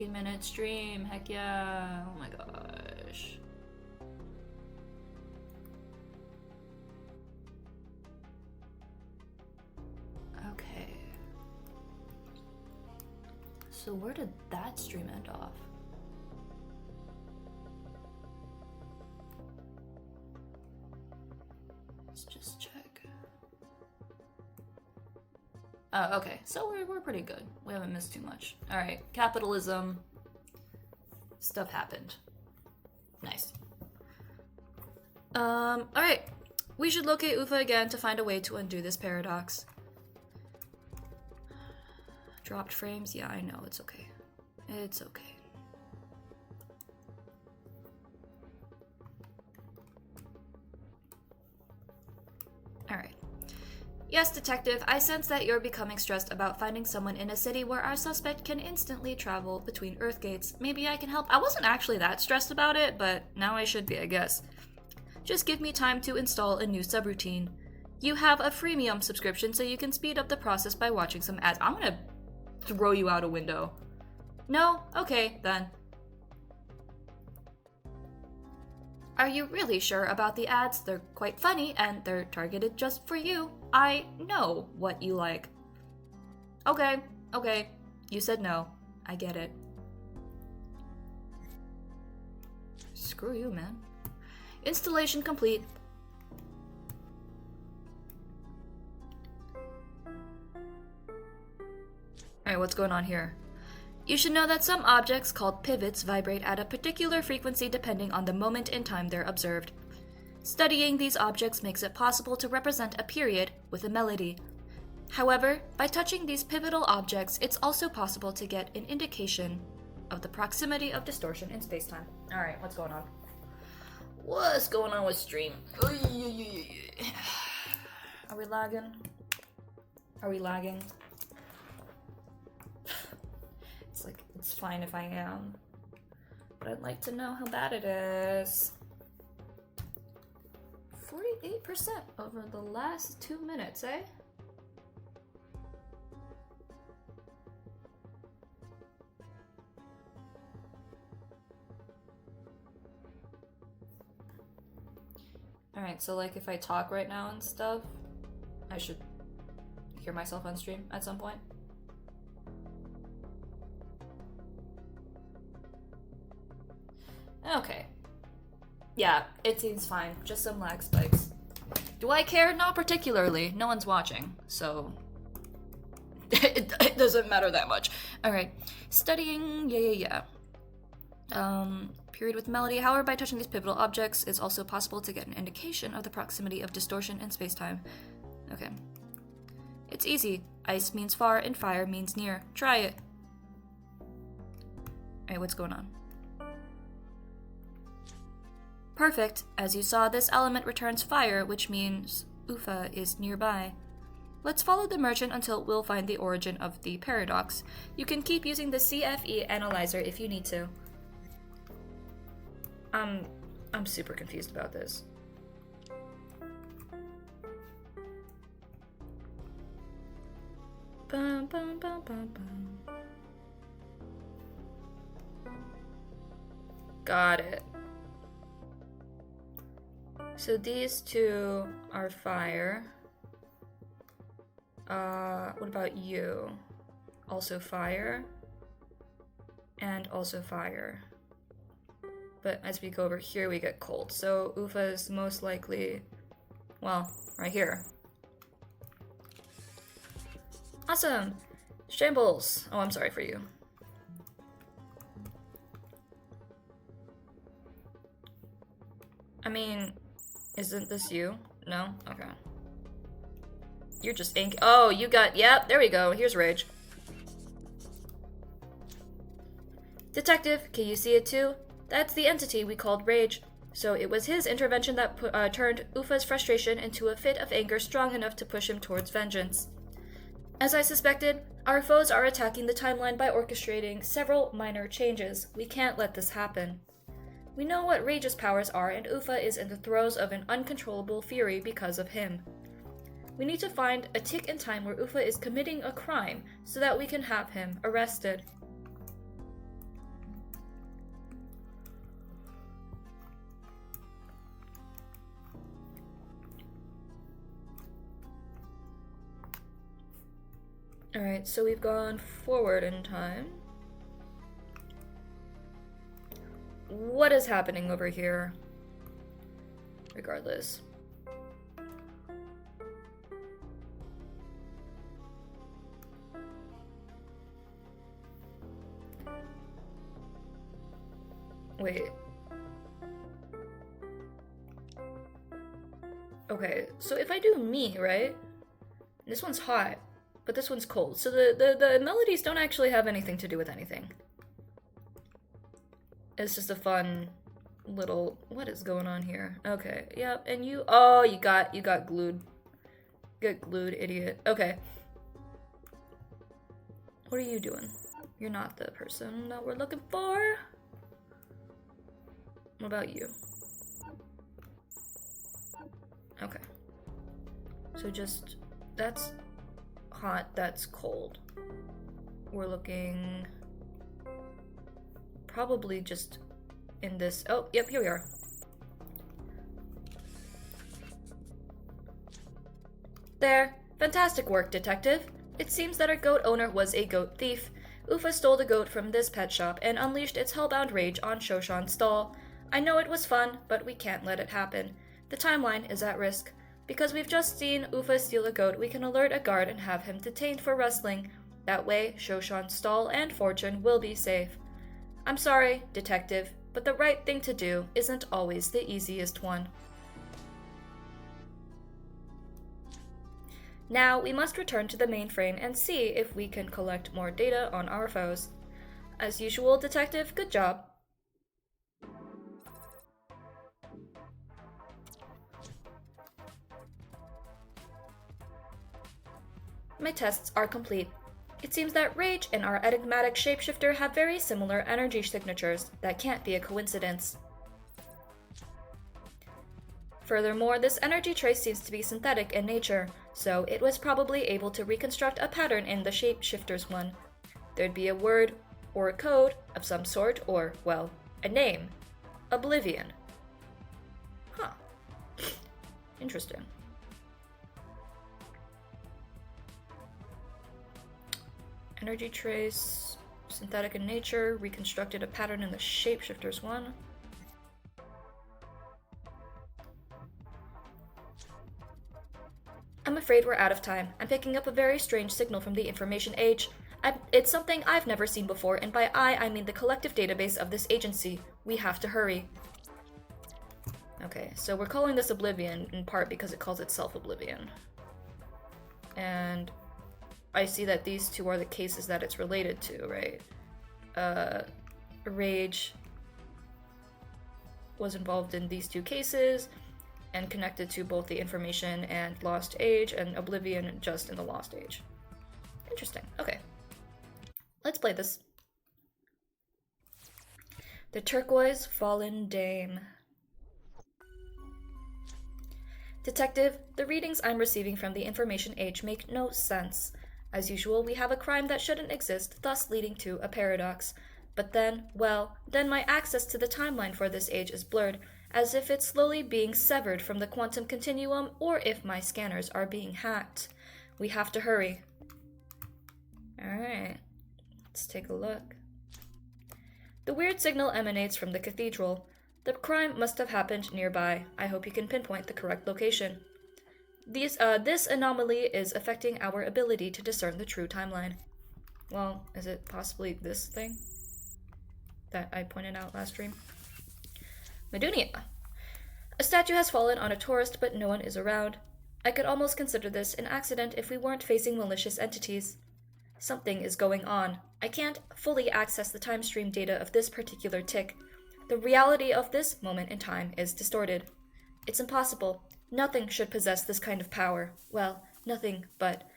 15-minute stream, heck yeah. Oh my gosh. Okay. So where did that stream end off? Let's just check. Oh, okay. So we're pretty good. We haven't missed too much. Alright, capitalism. Stuff happened. Nice. Alright. We should locate Ufa again to find a way to undo this paradox. Dropped frames? Yeah, I know. It's okay. It's okay. Alright. Yes, detective, I sense that you're becoming stressed about finding someone in a city where our suspect can instantly travel between Earth gates. Maybe I can help. I wasn't actually that stressed about it, but now I should be, I guess. Just give me time to install a new subroutine. You have a freemium subscription, so you can speed up the process by watching some ads. I'm gonna throw you out a window. No? Okay, then. Are you really sure about the ads? They're quite funny, and they're targeted just for you. I know what you like. Okay, okay. You said no. I get it. Screw you, man. Installation complete. Alright, what's going on here? You should know that some objects called pivots vibrate at a particular frequency depending on the moment in time they're observed. Studying these objects makes it possible to represent a period with a melody. However, by touching these pivotal objects, it's also possible to get an indication of the proximity of distortion in spacetime. Alright, what's going on? What's going on with stream? Are we lagging? Are we lagging? It's like, it's fine if I am. But I'd like to know how bad it is. 48% over the last 2 minutes, eh? Alright, so like if I talk right now and stuff, I should hear myself on stream at some point. Okay. Yeah, it seems fine. Just some lag spikes. Do I care? Not particularly. No one's watching, so it doesn't matter that much. Alright. Studying, yeah. Period with melody. However, by touching these pivotal objects, it's also possible to get an indication of the proximity of distortion in spacetime. Okay. It's easy. Ice means far and fire means near. Try it. Alright, what's going on? Perfect. As you saw, this element returns fire, which means Ufa is nearby. Let's follow the merchant until we'll find the origin of the paradox. You can keep using the CFE analyzer if you need to. I'm super confused about this. Bum, bum, bum, bum, bum. Got it. So these two are fire. What about you? Also fire. And also fire. But as we go over here, we get cold. So Ufa is most likely, well, right here. Awesome! Shambles! Oh, I'm sorry for you. I mean, isn't this you? No? Okay. You're just ink. Oh, you got, yep, there we go. Here's Rage. Detective, can you see it too? That's the entity we called Rage. So it was his intervention that turned Ufa's frustration into a fit of anger strong enough to push him towards vengeance. As I suspected, our foes are attacking the timeline by orchestrating several minor changes. We can't let this happen. We know what Rage's powers are, and Ufa is in the throes of an uncontrollable fury because of him. We need to find a tick in time where Ufa is committing a crime so that we can have him arrested. Alright, so we've gone forward in time. What is happening over here? Regardless. Wait. Okay, so if I do me, right? This one's hot, but this one's cold. So the melodies don't actually have anything to do with anything. It's just a fun little... What is going on here? Okay, yep, and you... Oh, you got glued. Get glued, idiot. Okay. What are you doing? You're not the person that we're looking for. What about you? Okay. So just... That's hot, that's cold. We're looking... Probably just in this... Oh, yep, here we are. There. Fantastic work, detective. It seems that our goat owner was a goat thief. Ufa stole the goat from this pet shop and unleashed its hellbound rage on Shoshan's stall. I know it was fun, but we can't let it happen. The timeline is at risk. Because we've just seen Ufa steal a goat, we can alert a guard and have him detained for wrestling. That way, Shoshan's stall and fortune will be safe. I'm sorry, detective, but the right thing to do isn't always the easiest one. Now, we must return to the mainframe and see if we can collect more data on our foes. As usual, detective, good job. My tests are complete. It seems that Rage and our enigmatic shapeshifter have very similar energy signatures. That can't be a coincidence. Furthermore, this energy trace seems to be synthetic in nature, so it was probably able to reconstruct a pattern in the shapeshifter's one. There'd be a word or a code of some sort, or, well, a name. Oblivion. Huh. Interesting. Energy trace, synthetic in nature, reconstructed a pattern in the shapeshifter's one. I'm afraid we're out of time. I'm picking up a very strange signal from the information age. It's something I've never seen before, and by I mean the collective database of this agency. We have to hurry. Okay, so we're calling this Oblivion in part because it calls itself Oblivion. And I see that these two are the cases that it's related to, right? Rage was involved in these two cases and connected to both the information and Lost Age, and Oblivion just in the Lost Age. Interesting. Okay. Let's play this. The Turquoise Fallen Dame. Detective, the readings I'm receiving from the information age make no sense. As usual, we have a crime that shouldn't exist, thus leading to a paradox. But then, well, then my access to the timeline for this age is blurred, as if it's slowly being severed from the quantum continuum, or if my scanners are being hacked. We have to hurry. Alright, let's take a look. The weird signal emanates from the cathedral. The crime must have happened nearby. I hope you can pinpoint the correct location. This anomaly is affecting our ability to discern the true timeline. Well, is it possibly this thing that I pointed out last stream? Medunia. A statue has fallen on a tourist, but no one is around. I could almost consider this an accident if we weren't facing malicious entities. Something is going on. I can't fully access the time stream data of this particular tick. The reality of this moment in time is distorted. It's impossible. Nothing should possess this kind of power. Well, nothing, but...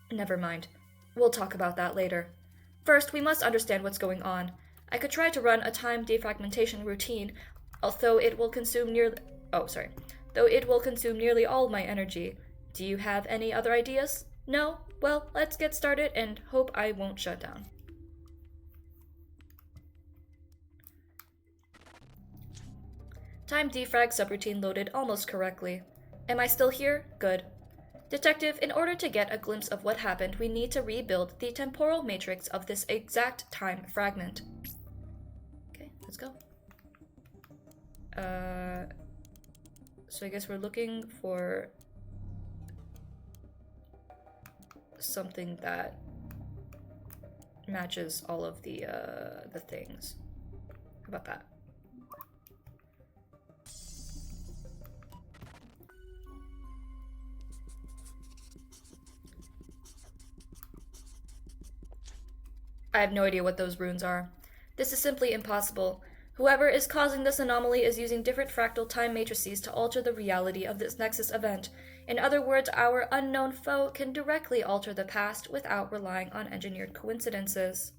Never mind. We'll talk about that later. First, we must understand what's going on. I could try to run a time defragmentation routine, although it will consume nearly... Though it will consume nearly all my energy. Do you have any other ideas? No? Well, let's get started and hope I won't shut down. Time defrag subroutine loaded almost correctly. Am I still here? Good. Detective, in order to get a glimpse of what happened, we need to rebuild the temporal matrix of this exact time fragment. Okay, let's go. So I guess we're looking for something that matches all of the things. How about that? I have no idea what those runes are. This is simply impossible. Whoever is causing this anomaly is using different fractal time matrices to alter the reality of this Nexus event. In other words, our unknown foe can directly alter the past without relying on engineered coincidences.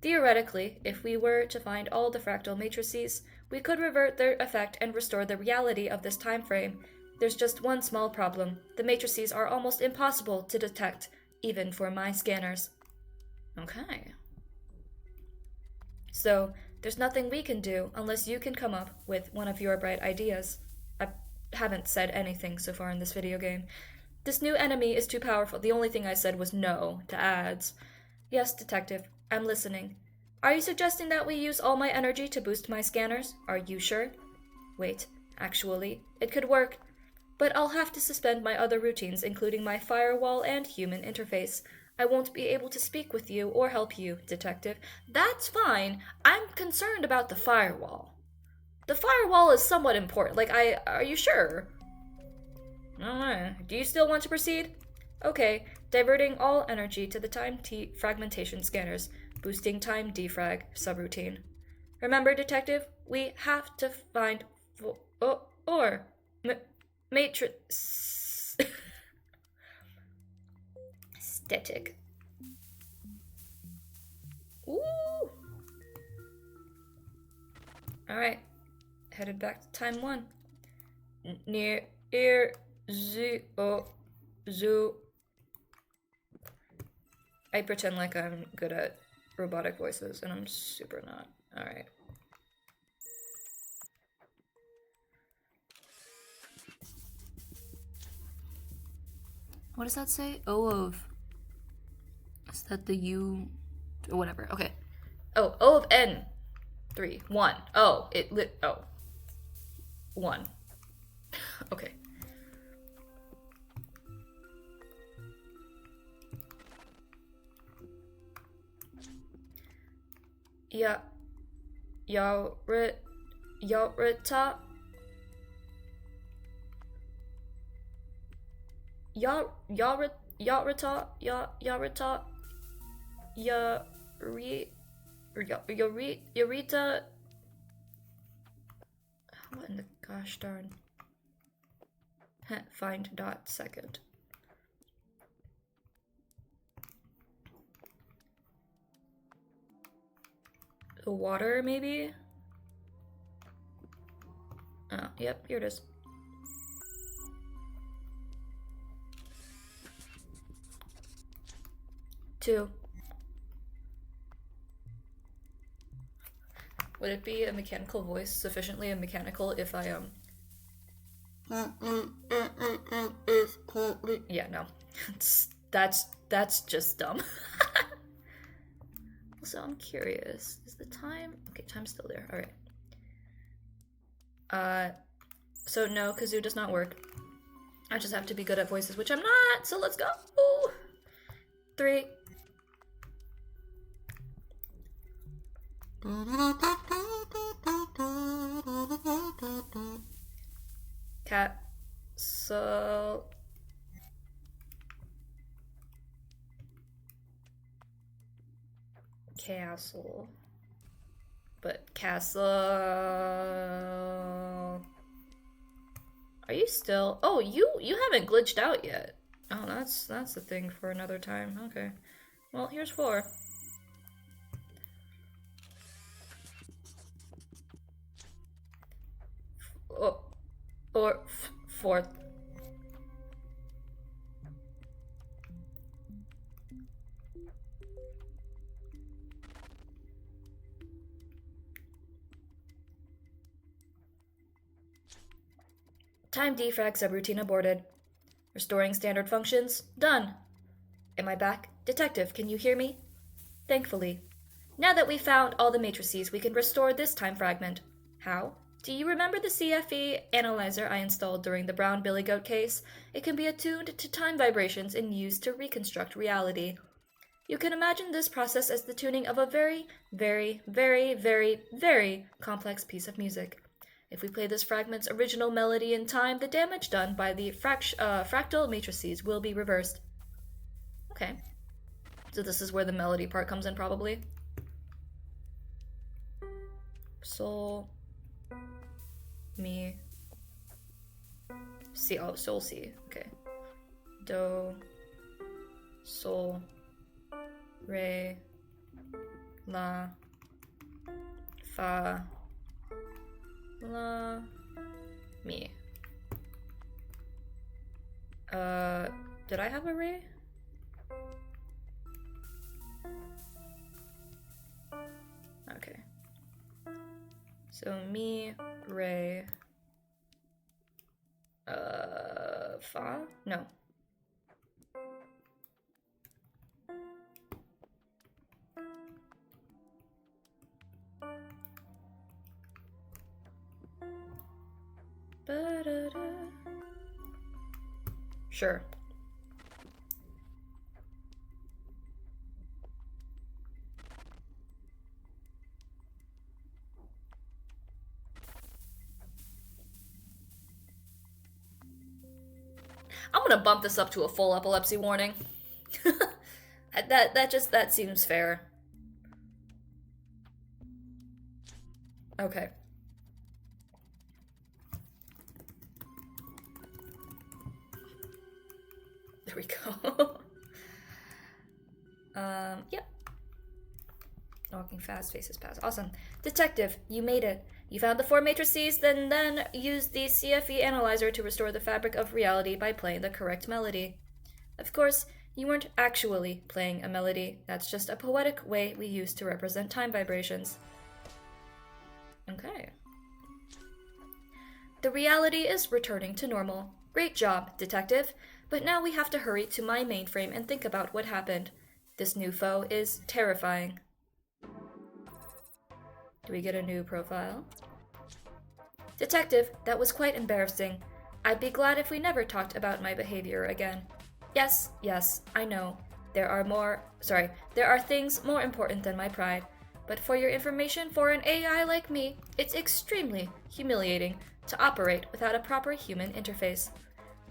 Theoretically, if we were to find all the fractal matrices, we could revert their effect and restore the reality of this time frame. There's just one small problem. The matrices are almost impossible to detect, even for my scanners. Okay. So, there's nothing we can do unless you can come up with one of your bright ideas. I haven't said anything so far in this video game. This new enemy is too powerful. The only thing I said was no to ads. Yes, Detective, I'm listening. Are you suggesting that we use all my energy to boost my scanners? Are you sure? Wait, actually, it could work. But I'll have to suspend my other routines, including my firewall and human interface. I won't be able to speak with you or help you, Detective. That's fine. I'm concerned about the firewall. The firewall is somewhat important. Are you sure? Alright. Do you still want to proceed? Okay. Diverting all energy to the time T fragmentation scanners. Boosting time defrag subroutine. Remember, Detective, we have to find matrix. Aesthetic. Ooh. Alright. Headed back to time 1. Near ear zoo. I pretend like I'm good at robotic voices, and I'm super not. Alright. What does that say? O of... Is that the U... or whatever. Okay. Oh, O of N. 3. 1. Oh, it lit... Oh. 1. Okay. Yeah. Yarita. Yarita. Yarita. What in the gosh darn? Find dot second. The water, maybe? Oh, yep, here it is. Two. Would it be a mechanical voice sufficiently mechanical if I yeah, no. That's just dumb. So I'm curious. Is the time? Okay, time's still there. Alright. So no, kazoo does not work. I just have to be good at voices, which I'm not, so let's go. Ooh. 3. Cat. So... Castle. But castle... Are you still... Oh, you haven't glitched out yet. Oh, that's the thing for another time. Okay. Well, here's 4. Oh, or 4th. Time defrag subroutine aborted. Restoring standard functions. Done. Am I back? Detective, can you hear me? Thankfully. Now that we've found all the matrices, we can restore this time fragment. How? Do you remember the CFE analyzer I installed during the Brown Billy Goat case? It can be attuned to time vibrations and used to reconstruct reality. You can imagine this process as the tuning of a very, very, very, very, very complex piece of music. If we play this fragment's original melody in time, the damage done by the fractal matrices will be reversed. Okay. So this is where the melody part comes in, probably. Sol, mi, si. Oh, sol, si. Okay. Do, sol, re, la, fa, la, mi. Did I have a re? Okay. So mi, re, fa? No. Ba-da-da. Sure. I'm gonna bump this up to a full epilepsy warning. that seems fair. Okay. There we go. Yep. Walking fast, faces past. Awesome. Detective, you made it. You found the 4 matrices, then used the CFE analyzer to restore the fabric of reality by playing the correct melody. Of course, you weren't actually playing a melody. That's just a poetic way we use to represent time vibrations. Okay. The reality is returning to normal. Great job, Detective. But now we have to hurry to my mainframe and think about what happened. This new foe is terrifying. Do we get a new profile? Detective, that was quite embarrassing. I'd be glad if we never talked about my behavior again. Yes, I know. There are things more important than my pride. But for your information, for an AI like me, it's extremely humiliating to operate without a proper human interface.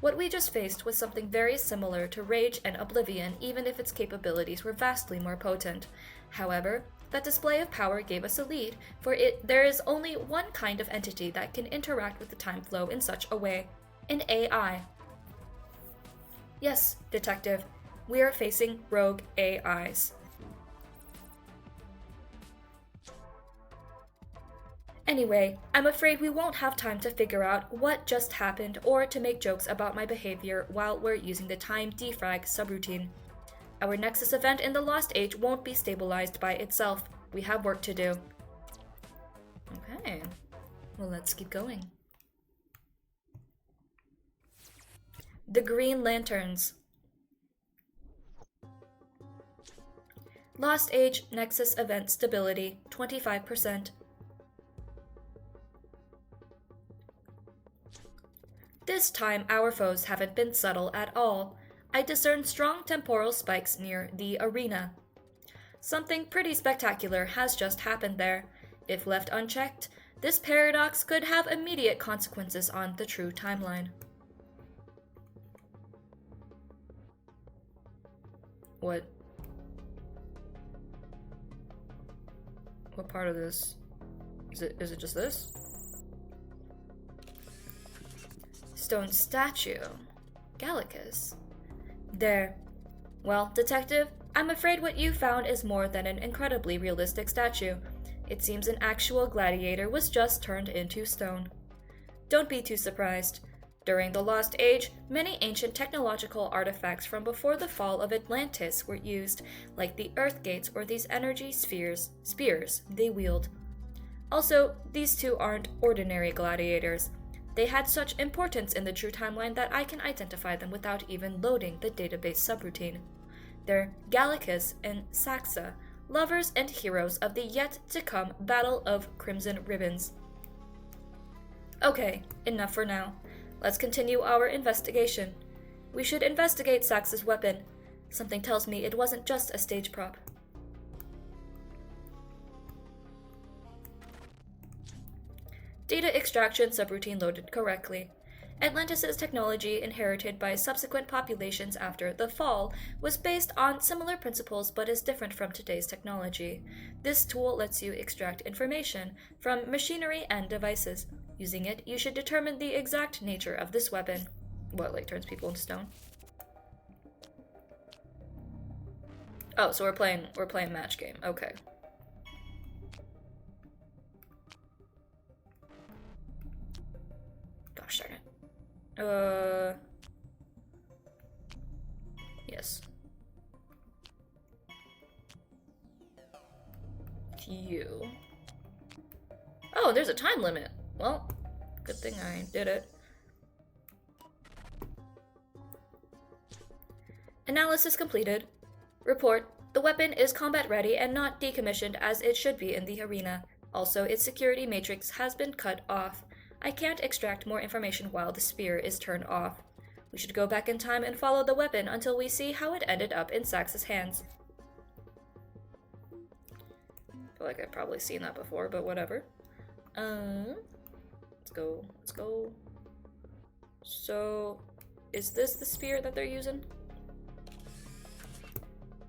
What we just faced was something very similar to Rage and Oblivion, even if its capabilities were vastly more potent. However, that display of power gave us a lead, for there is only one kind of entity that can interact with the time flow in such a way: an AI. Yes, Detective, we are facing rogue AIs. Anyway, I'm afraid we won't have time to figure out what just happened or to make jokes about my behavior while we're using the time defrag subroutine. Our Nexus event in the Lost Age won't be stabilized by itself. We have work to do. Okay, well, let's keep going. The Green Lanterns. Lost Age Nexus event stability 25%. This time, our foes haven't been subtle at all. I discern strong temporal spikes near the arena. Something pretty spectacular has just happened there. If left unchecked, this paradox could have immediate consequences on the true timeline. What part of this? Is it just this? Stone statue. Gallicus. There. Well, Detective, I'm afraid what you found is more than an incredibly realistic statue. It seems an actual gladiator was just turned into stone. Don't be too surprised. During the Lost Age, many ancient technological artifacts from before the fall of Atlantis were used, like the Earth Gates or these energy spears they wield. Also, these two aren't ordinary gladiators. They had such importance in the true timeline that I can identify them without even loading the database subroutine. They're Gallicus and Saxa, lovers and heroes of the yet-to-come Battle of Crimson Ribbons. Okay, enough for now. Let's continue our investigation. We should investigate Saxa's weapon. Something tells me it wasn't just a stage prop. Data extraction subroutine loaded correctly. Atlantis' technology, inherited by subsequent populations after the Fall, was based on similar principles but is different from today's technology. This tool lets you extract information from machinery and devices. Using it, you should determine the exact nature of this weapon. What, like turns people into stone? Oh, so we're playing match game. Okay. Gosh darn it. Yes. You. Oh, there's a time limit. Well, good thing I did it. Analysis completed. Report. The weapon is combat ready and not decommissioned as it should be in the arena. Also, its security matrix has been cut off. I can't extract more information while the spear is turned off. We should go back in time and follow the weapon until we see how it ended up in Saxa's hands. I feel like I've probably seen that before, but whatever. Let's go. So, is this the spear that they're using?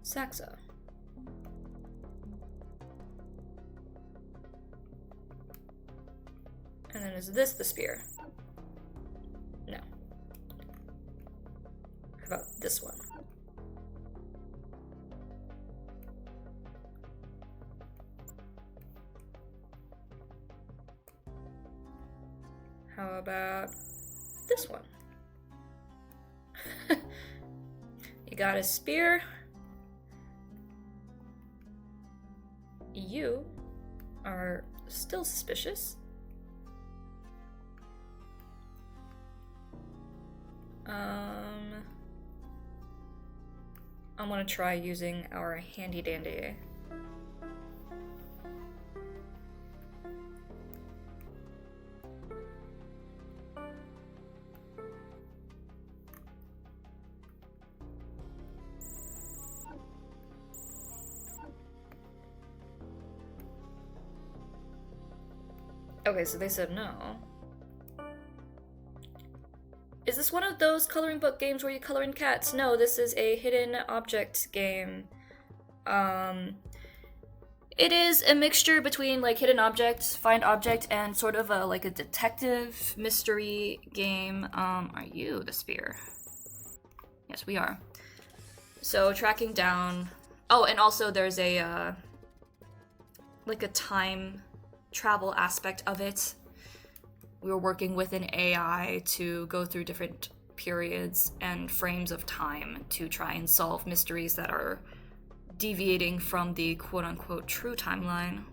Saxa. And then is this the spear? No. How about this one? How about this one? You got a spear. You are still suspicious. I'm gonna try using our handy dandy. Okay, so they said no. Is this one of those coloring book games where you color in cats? No, this is a hidden object game. It is a mixture between like hidden objects, find object, and sort of a like a detective mystery game. Are you the spear? Yes, we are. So tracking down. Oh, and also there's a like a time travel aspect of it. We were working with an AI to go through different periods and frames of time to try and solve mysteries that are deviating from the quote-unquote true timeline.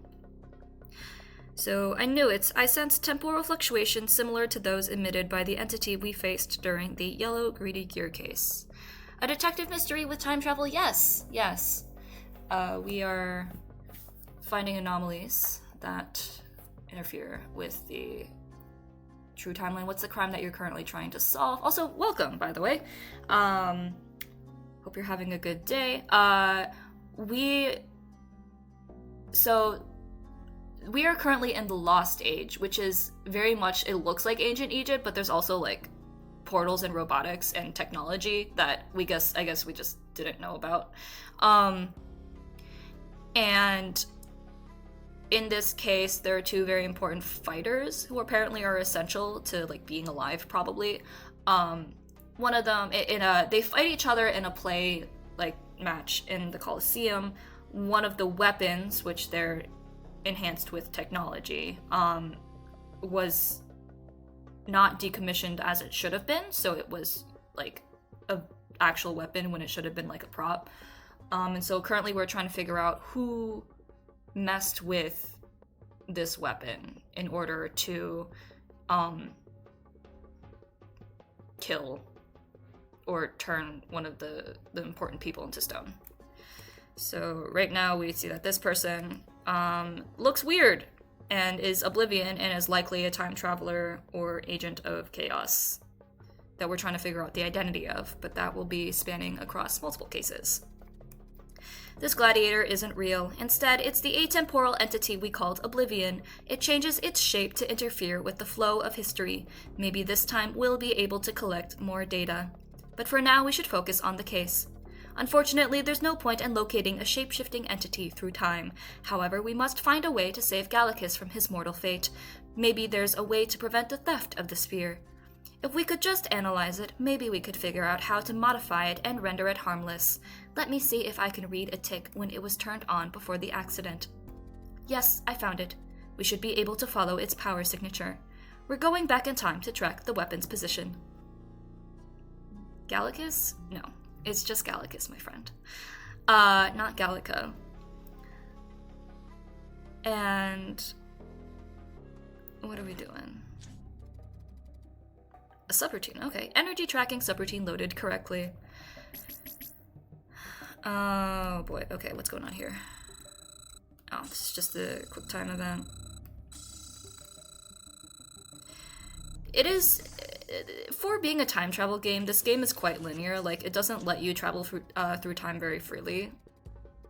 So I knew it. I sensed temporal fluctuations similar to those emitted by the entity we faced during the yellow greedy gear case. A detective mystery with time travel? Yes. We are finding anomalies that interfere with the true timeline. What's the crime that you're currently trying to solve? Also, welcome, by the way. Hope you're having a good day. We are currently in the Lost Age, which is very much, it looks like ancient Egypt, but there's also like portals and robotics and technology that I guess we just didn't know about. And in this case, there are two very important fighters who apparently are essential to like being alive, probably. One of them, they fight each other in a play like match in the Colosseum. One of the weapons, which they're enhanced with technology, was not decommissioned as it should have been, so it was like a actual weapon when it should have been like a prop. And so currently we're trying to figure out who messed with this weapon in order to kill or turn one of the important people into stone. So right now we see that this person looks weird and is Oblivion and is likely a time traveler or agent of chaos that we're trying to figure out the identity of, but that will be spanning across multiple cases. This gladiator isn't real. Instead, it's the atemporal entity we called Oblivion. It changes its shape to interfere with the flow of history. Maybe this time we'll be able to collect more data. But for now, we should focus on the case. Unfortunately, there's no point in locating a shape-shifting entity through time. However, we must find a way to save Gallicus from his mortal fate. Maybe there's a way to prevent the theft of the sphere. If we could just analyze it, maybe we could figure out how to modify it and render it harmless. Let me see if I can read a tick when it was turned on before the accident. Yes, I found it. We should be able to follow its power signature. We're going back in time to track the weapon's position. Gallicus? No, it's just Gallicus, my friend. Not Gallica. And what are we doing? A subroutine, okay. Energy tracking subroutine loaded correctly. Oh boy, okay, what's going on here? Oh, this is just the quick time event. It is, for being a time travel game, this game is quite linear. Like, it doesn't let you travel through time very freely.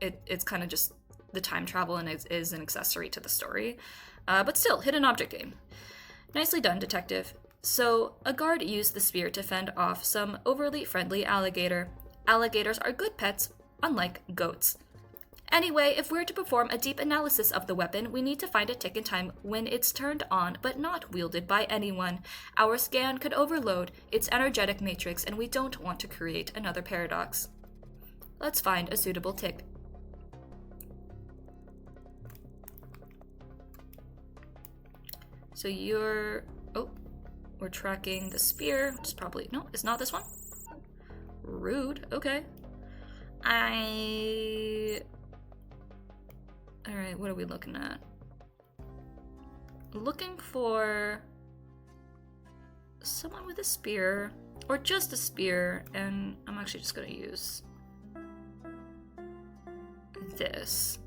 It's kind of just the time travel and it is an accessory to the story. But still, hidden object game. Nicely done, detective. So, a guard used the spear to fend off some overly friendly alligator. Alligators are good pets, unlike goats. Anyway, if we're to perform a deep analysis of the weapon, we need to find a tick in time when it's turned on but not wielded by anyone. Our scan could overload its energetic matrix and we don't want to create another paradox. Let's find a suitable tick. So you're... oh. We're tracking the spear, which is probably... no, it's not this one. Rude, okay. Alright, what are we looking at? Looking for someone with a spear, or just a spear, and I'm actually just gonna use this.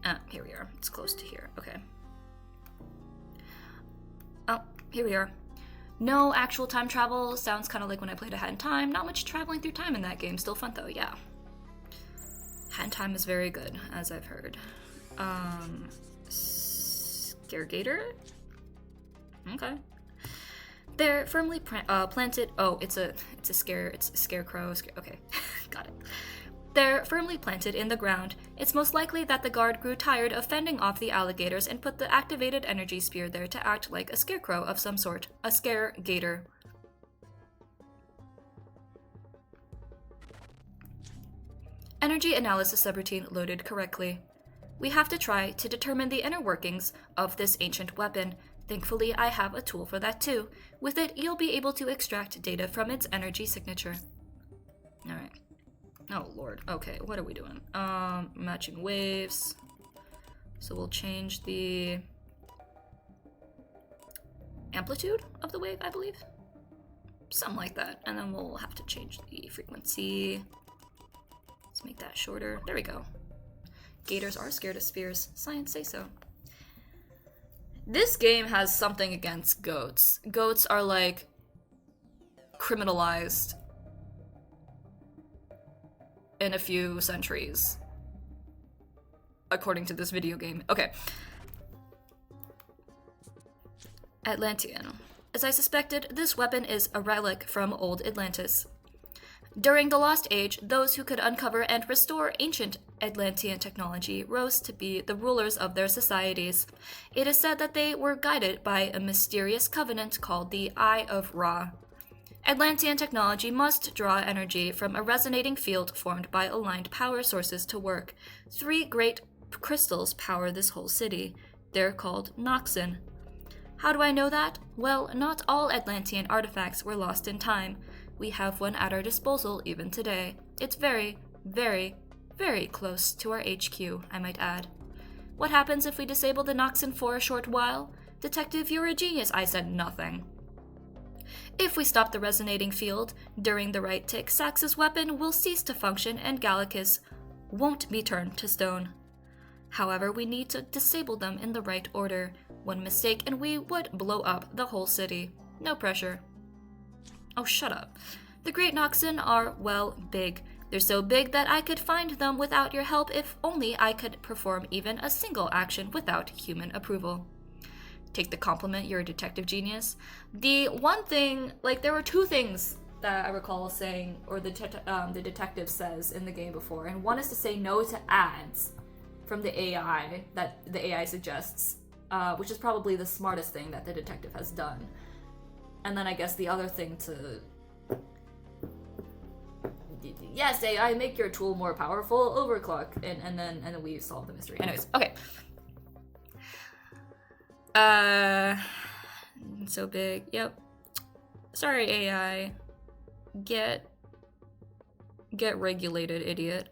Ah, here we are. It's close to here, okay. Oh, here we are. No actual time travel. Sounds kind of like when I played A Hat in Time. Not much traveling through time in that game. Still fun though, yeah. Hat in Time is very good, as I've heard. Scaregator? Okay. They're firmly planted. Oh, it's a scarecrow. Okay, got it. They're firmly planted in the ground. It's most likely that the guard grew tired of fending off the alligators and put the activated energy spear there to act like a scarecrow of some sort. A scare-gator. Energy analysis subroutine loaded correctly. We have to try to determine the inner workings of this ancient weapon. Thankfully, I have a tool for that too. With it, you'll be able to extract data from its energy signature. Alright. Oh lord. Okay, what are we doing? Matching waves. So we'll change the amplitude of the wave, I believe. Something like that. And then we'll have to change the frequency. Let's make that shorter. There we go. Gators are scared of spears. Science say so. This game has something against goats. Goats are like criminalized in a few centuries, according to this video game. Okay. Atlantean. As I suspected, this weapon is a relic from old Atlantis. During the Lost Age, those who could uncover and restore ancient Atlantean technology rose to be the rulers of their societies. It is said that they were guided by a mysterious covenant called the Eye of Ra. Atlantean technology must draw energy from a resonating field formed by aligned power sources to work. 3 great crystals power this whole city. They're called Noxen. How do I know that? Well, not all Atlantean artifacts were lost in time. We have one at our disposal even today. It's very, very, very close to our HQ, I might add. What happens if we disable the Noxen for a short while? Detective, you're a genius. I said nothing. If we stop the resonating field during the right tick, Sax's weapon will cease to function and Gallicus won't be turned to stone. However, we need to disable them in the right order. One mistake and we would blow up the whole city. No pressure. Oh, shut up. The Great Noxen are, well, big. They're so big that I could find them without your help if only I could perform even a single action without human approval. Take the compliment, you're a detective genius. The one thing, like, there were two things that I recall saying, or the detective says in the game before, and one is to say no to ads from the AI that the AI suggests, which is probably the smartest thing that the detective has done. And then I guess the other thing to... Yes, AI, make your tool more powerful, overclock, and then we solve the mystery. Anyways, okay. So big. Yep. Sorry, AI. Get regulated, idiot.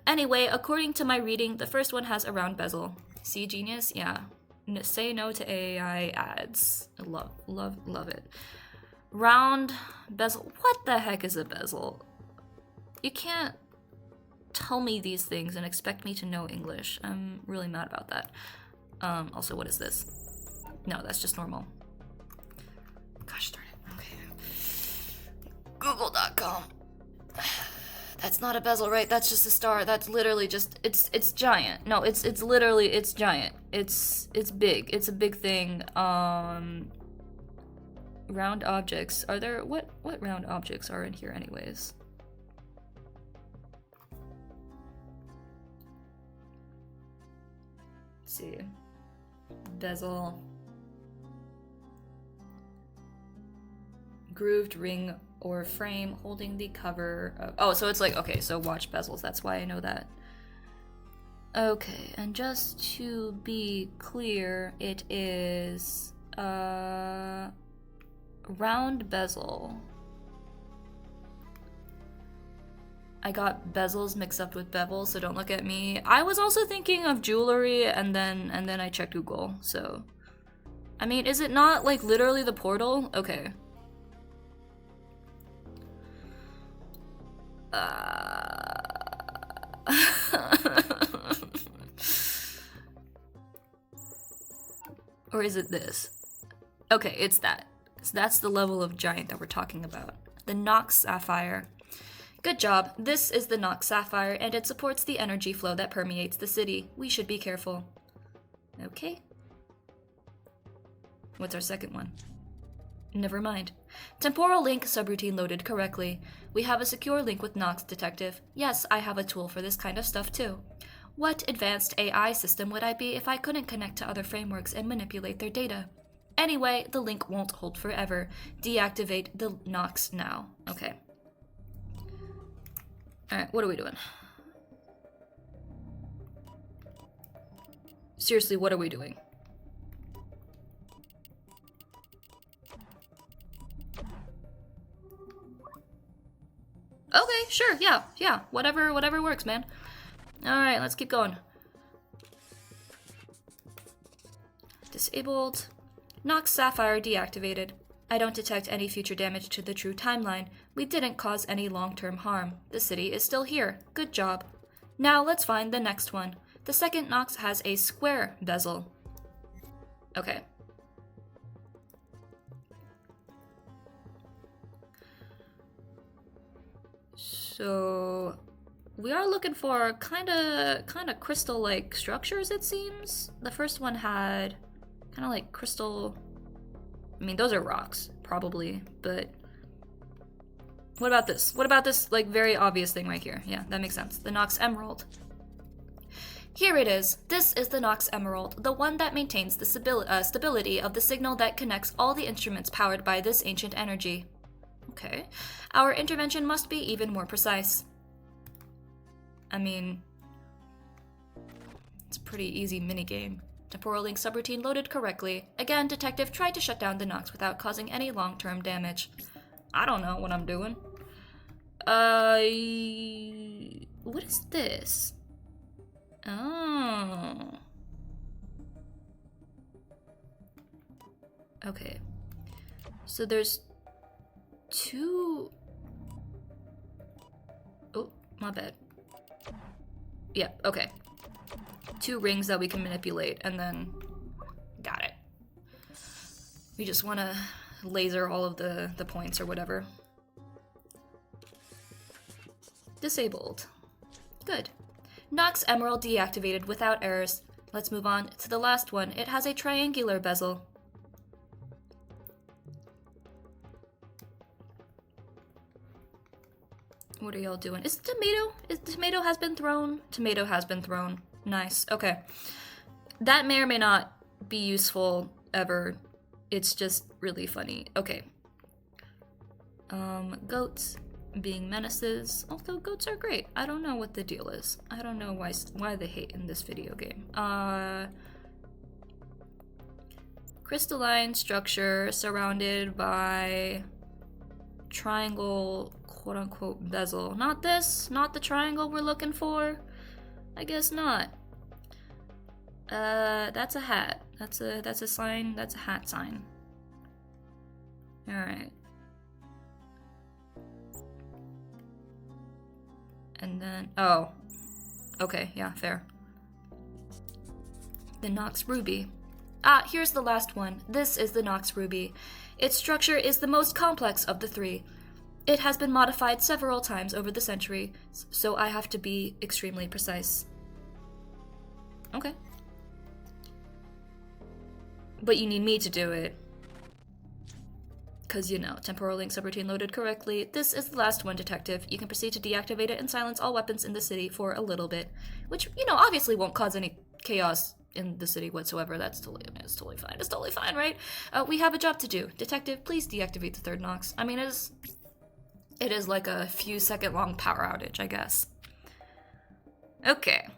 Anyway, according to my reading, the first one has a round bezel. See, genius? Yeah. Say no to AI ads. Love it. Round bezel. What the heck is a bezel? You can't tell me these things and expect me to know English. I'm really mad about that. Also, what is this? No, that's just normal. Gosh darn it. Okay. Google.com. That's not a bezel, right? That's just a star. That's literally just it's giant. No, it's literally giant. It's big. It's a big thing. Round objects. Are there what round objects are in here anyways? Let's see. Bezel. Grooved ring or frame holding the cover of... Oh, so it's like, okay, so watch bezels. That's why I know that. Okay, and just to be clear, it is round bezel. I got bezels mixed up with bevels, so don't look at me. I was also thinking of jewelry, and then I checked Google, so... I mean, is it not, like, literally the portal? Okay. Or is it this? Okay, it's that. So that's the level of giant that we're talking about. The Nox Sapphire. Good job. This is the Nox Sapphire, and it supports the energy flow that permeates the city. We should be careful. Okay. What's our second one? Never mind. Temporal link subroutine loaded correctly. We have a secure link with Nox, Detective. Yes, I have a tool for this kind of stuff too. What advanced AI system would I be if I couldn't connect to other frameworks and manipulate their data? Anyway, the link won't hold forever. Deactivate the Nox now. Okay. Alright, what are we doing? Seriously, what are we doing? Okay, sure, yeah, whatever works, man. Alright, let's keep going. Disabled. Nox Sapphire deactivated. I don't detect any future damage to the true timeline. We didn't cause any long-term harm. The city is still here. Good job. Now let's find the next one. The second Nox has a square bezel. Okay. So we are looking for kind of crystal-like structures, it seems. The first one had kind of like crystal. I mean, those are rocks, probably, but what about this? What about this, like, very obvious thing right here? Yeah, that makes sense. The Nox Emerald. Here it is. This is the Nox Emerald, the one that maintains the stability of the signal that connects all the instruments powered by this ancient energy. Okay. Our intervention must be even more precise. I mean, it's a pretty easy minigame. Temporal link subroutine loaded correctly. Again, Detective tried to shut down the Nox without causing any long-term damage. I don't know what I'm doing. What is this? Oh. Okay. So there's 2... Oh, my bad. Yeah, okay. 2 rings that we can manipulate, and then... Got it. We just want to laser all of the points or whatever. Disabled. Good. Nox Emerald deactivated without errors. Let's move on to the last one. It has a triangular bezel. What are y'all doing? Is tomato? Tomato has been thrown? Tomato has been thrown. Nice. Okay. That may or may not be useful ever. It's just really funny. Okay. Goats being menaces. Although goats are great. I don't know what the deal is. I don't know why they hate in this video game. Crystalline structure surrounded by triangle quote-unquote bezel. Not this, not the triangle we're looking for. I guess not. That's a hat. That's a sign. That's a hat sign. Alright. And then, oh. Okay, yeah, fair. The Nox Ruby. Ah, here's the last one. This is the Nox Ruby. Its structure is the most complex of the 3. It has been modified several times over the century, so I have to be extremely precise. Okay. But you need me to do it. Because, you know, temporal link subroutine loaded correctly. This is the last one, Detective. You can proceed to deactivate it and silence all weapons in the city for a little bit. Which, you know, obviously won't cause any chaos in the city whatsoever. It's totally fine. It's totally fine, right? We have a job to do. Detective, please deactivate the 3rd Nox. I mean, it is like a few second long power outage, I guess. Okay.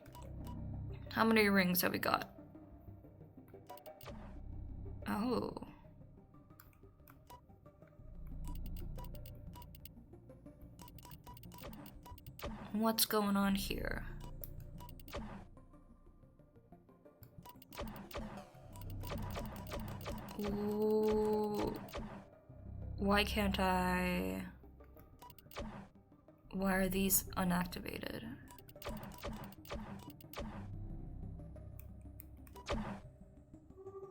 How many rings have we got? Oh. What's going on here? Ooh. Why can't I... Why are these unactivated?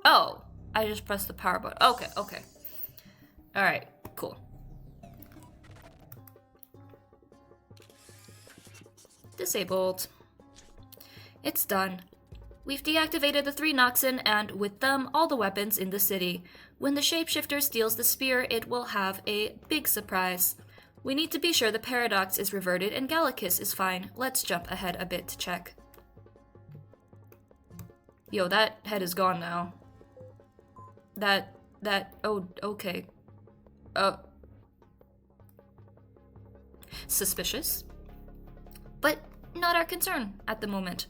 Oh, I just pressed the power button. Okay, okay. Alright, cool. Disabled. It's done. We've deactivated the 3 Noxen and, with them, all the weapons in the city. When the shapeshifter steals the spear, it will have a big surprise. We need to be sure the paradox is reverted and Galacus is fine. Let's jump ahead a bit to check. Yo, that head is gone now. Oh, okay. Suspicious. But not our concern at the moment.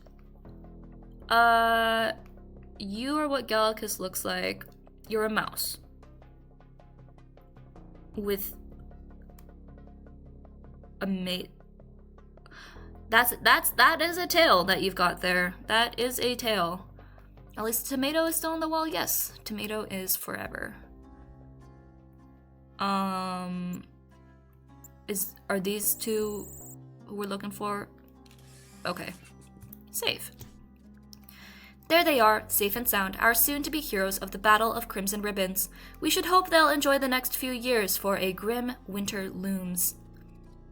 You are what Galacus looks like. You're a mouse. With a mate. That is a tail that you've got there. That is a tail. At least Tomato is still on the wall. Yes, Tomato is forever. Are these 2 who we're looking for? Okay. Safe. There they are, safe and sound, our soon-to-be heroes of the Battle of Crimson Ribbons. We should hope they'll enjoy the next few years, for a grim winter looms.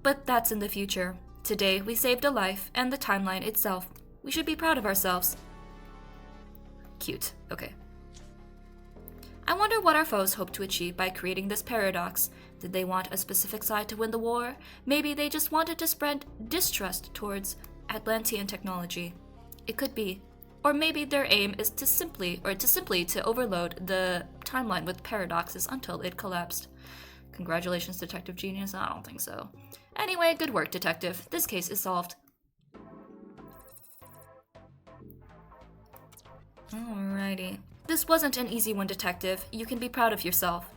But that's in the future. Today, we saved a life, and the timeline itself. We should be proud of ourselves. Cute. Okay. I wonder what our foes hope to achieve by creating this paradox. Did they want a specific side to win the war? Maybe they just wanted to spread distrust towards Atlantean technology. It could be. Or maybe their aim is to simply overload the timeline with paradoxes until it collapsed. Congratulations, Detective Genius. I don't think so. Anyway, good work, Detective. This case is solved. Alrighty. This wasn't an easy one, Detective. You can be proud of yourself.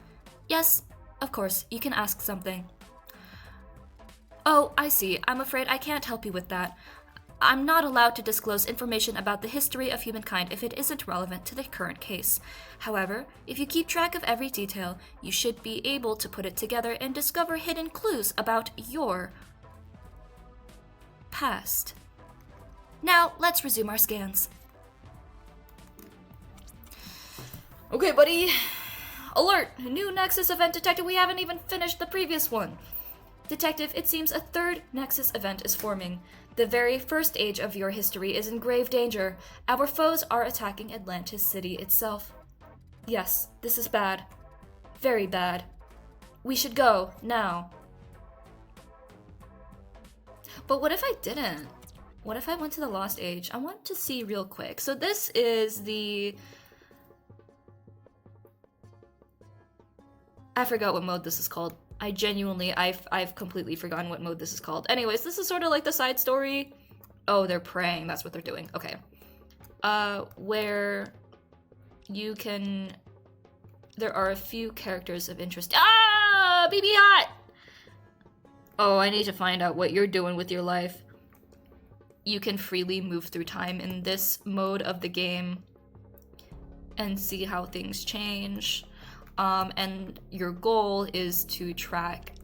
Yes, of course, you can ask something. Oh, I see. I'm afraid I can't help you with that. I'm not allowed to disclose information about the history of humankind if it isn't relevant to the current case. However, if you keep track of every detail, you should be able to put it together and discover hidden clues about your past. Now, let's resume our scans. Okay, buddy. Alert! New Nexus event detected. We haven't even finished the previous one. Detective, it seems a third Nexus event is forming. The very first age of your history is in grave danger. Our foes are attacking Atlantis City itself. Yes, this is bad. Very bad. We should go, now. But what if I didn't? What if I went to the Lost Age? I want to see real quick. So this is the... I forgot what mode this is called. I've completely forgotten what mode this is called. Anyways, this is sort of like the side story. Oh, they're praying. That's what they're doing. Okay. Where you can... There are a few characters of interest. Ah! BB Hot! Oh, I need to find out what you're doing with your life. You can freely move through time in this mode of the game and see how things change. And your goal is to track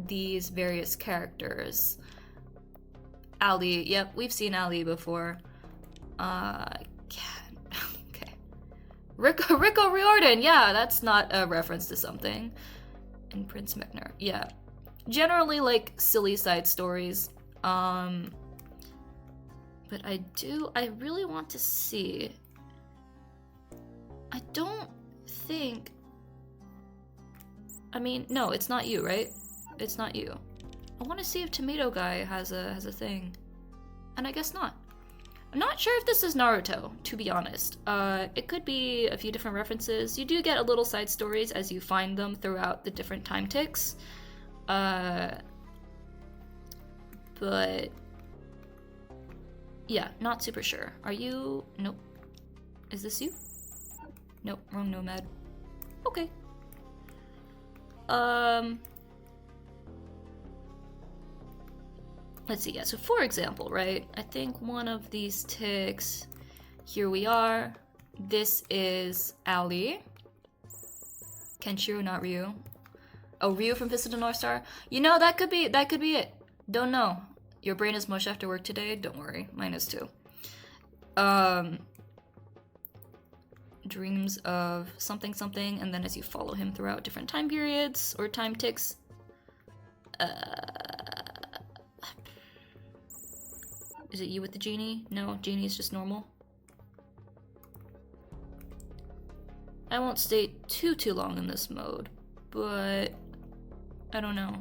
these various characters. Ali, yep, we've seen Ali before. Okay. Rico Riordan, yeah, that's not a reference to something. And Prince Mechner, yeah. Generally, like, silly side stories. But I really want to see. I don't think... I mean, no, it's not you, right? It's not you. I want to see if Tomato Guy has a thing. And I guess not. I'm not sure if this is Naruto, to be honest. It could be a few different references. You do get a little side stories as you find them throughout the different time ticks. But... yeah, not super sure. Are you... Nope. Is this you? Nope, wrong nomad. Okay. Let's see, yeah, so for example, right, I think one of these ticks, here we are, this is Ali. Kenshiro, not Ryu. Oh, Ryu from Fist of the North Star? You know, that could be it. Don't know. Your brain is mush after work today? Don't worry, mine is too. Dreams of something something, and then as you follow him throughout different time periods or time ticks. Is it you with the genie? No, genie is just normal. I won't stay too long in this mode, but I don't know.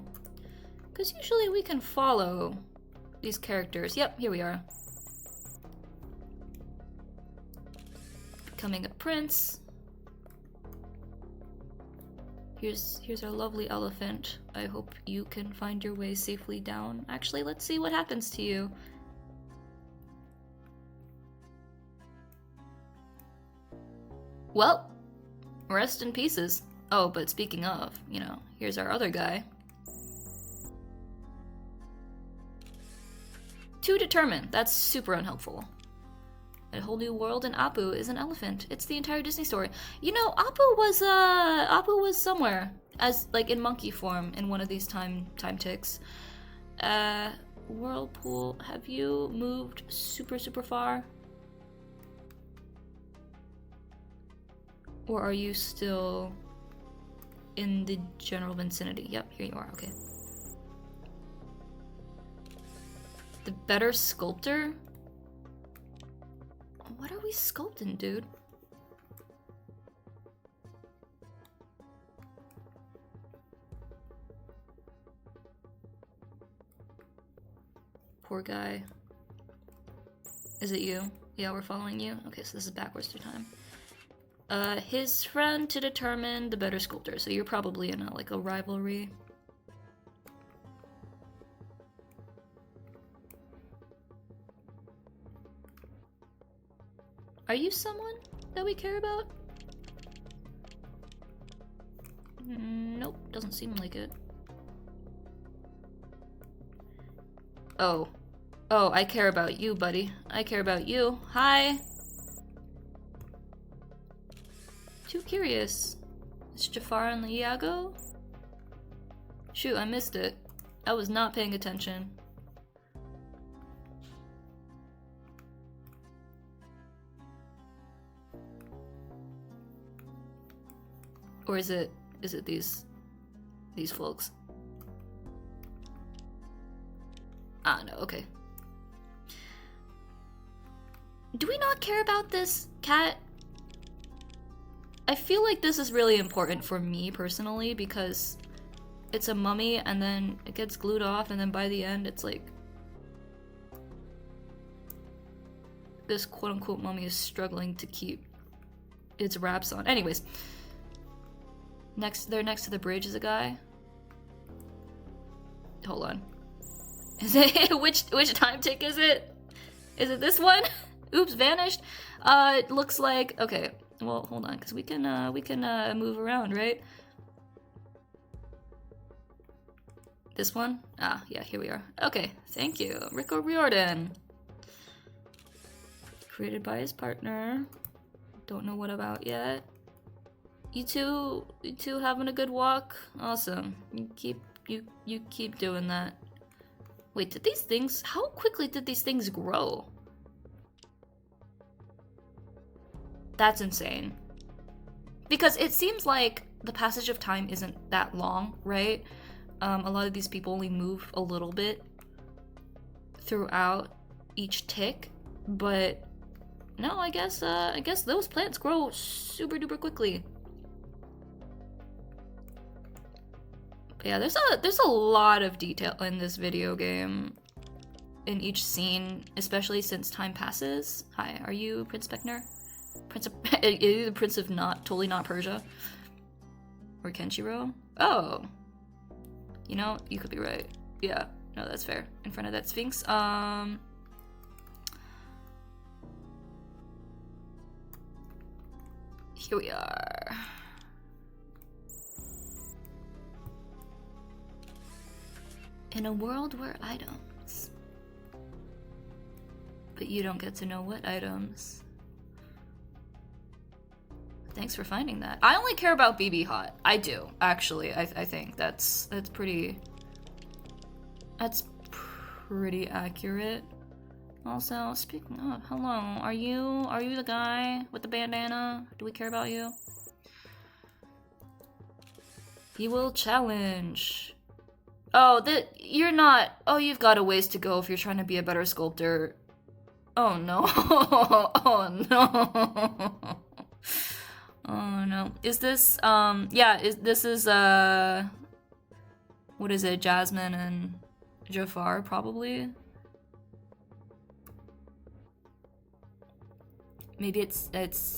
Because usually we can follow these characters. Yep, here we are. Becoming a prince. Here's our lovely elephant. I hope you can find your way safely down. Actually, let's see what happens to you. Well, rest in pieces. Oh, but speaking of, you know, here's our other guy. To determine. That's super unhelpful. A whole new world, and Apu is an elephant. It's the entire Disney story. You know, Apu was somewhere as like in monkey form in one of these time ticks. Whirlpool, have you moved super far? Or are you still in the general vicinity? Yep, here you are, okay. The better sculptor? What are we sculpting, dude? Poor guy. Is it you? Yeah, we're following you? Okay, so this is backwards through time. His friend to determine the better sculptor, so you're probably in a rivalry. Are you someone that we care about? Nope, doesn't seem like it. Oh. Oh, I care about you, buddy. I care about you. Hi. Too curious. Is Jafar and Iago? Shoot, I missed it. I was not paying attention. Or is it these folks? Ah, no, okay. Do we not care about this cat? I feel like this is really important for me personally because it's a mummy and then it gets glued off and then by the end it's like this quote-unquote mummy is struggling to keep its wraps on. Anyways, next to the bridge is a guy. Hold on. Is it which time tick is it? Is it this one? Oops, vanished. It looks like okay. Well, hold on, because we can move around, right? This one? Ah, yeah, here we are. Okay, thank you. Rico Riordan. Created by his partner. Don't know what about yet. You two having a good walk? Awesome. You keep doing that. Wait, did these things, how quickly did these things grow? That's insane. Because it seems like the passage of time isn't that long, right? A lot of these people only move a little bit throughout each tick, but no, I guess those plants grow super duper quickly. But yeah, there's a lot of detail in this video game, in each scene, especially since time passes. Hi, are you Prince Beckner? Are you the Prince of totally not Persia? Or Kenshiro? Oh. You know, you could be right. Yeah, no, that's fair. In front of that Sphinx. Here we are. In a world where items. But you don't get to know what items. Thanks for finding that. I only care about BB Hot. I do, actually. I think that's pretty accurate. Also, speaking of, hello, are you the guy with the bandana? Do we care about you? He will challenge. Oh, you're not. Oh, you've got a ways to go if you're trying to be a better sculptor. Oh no. Oh no. Oh no. Is this yeah, this is what is it, Jasmine and Jafar probably? Maybe it's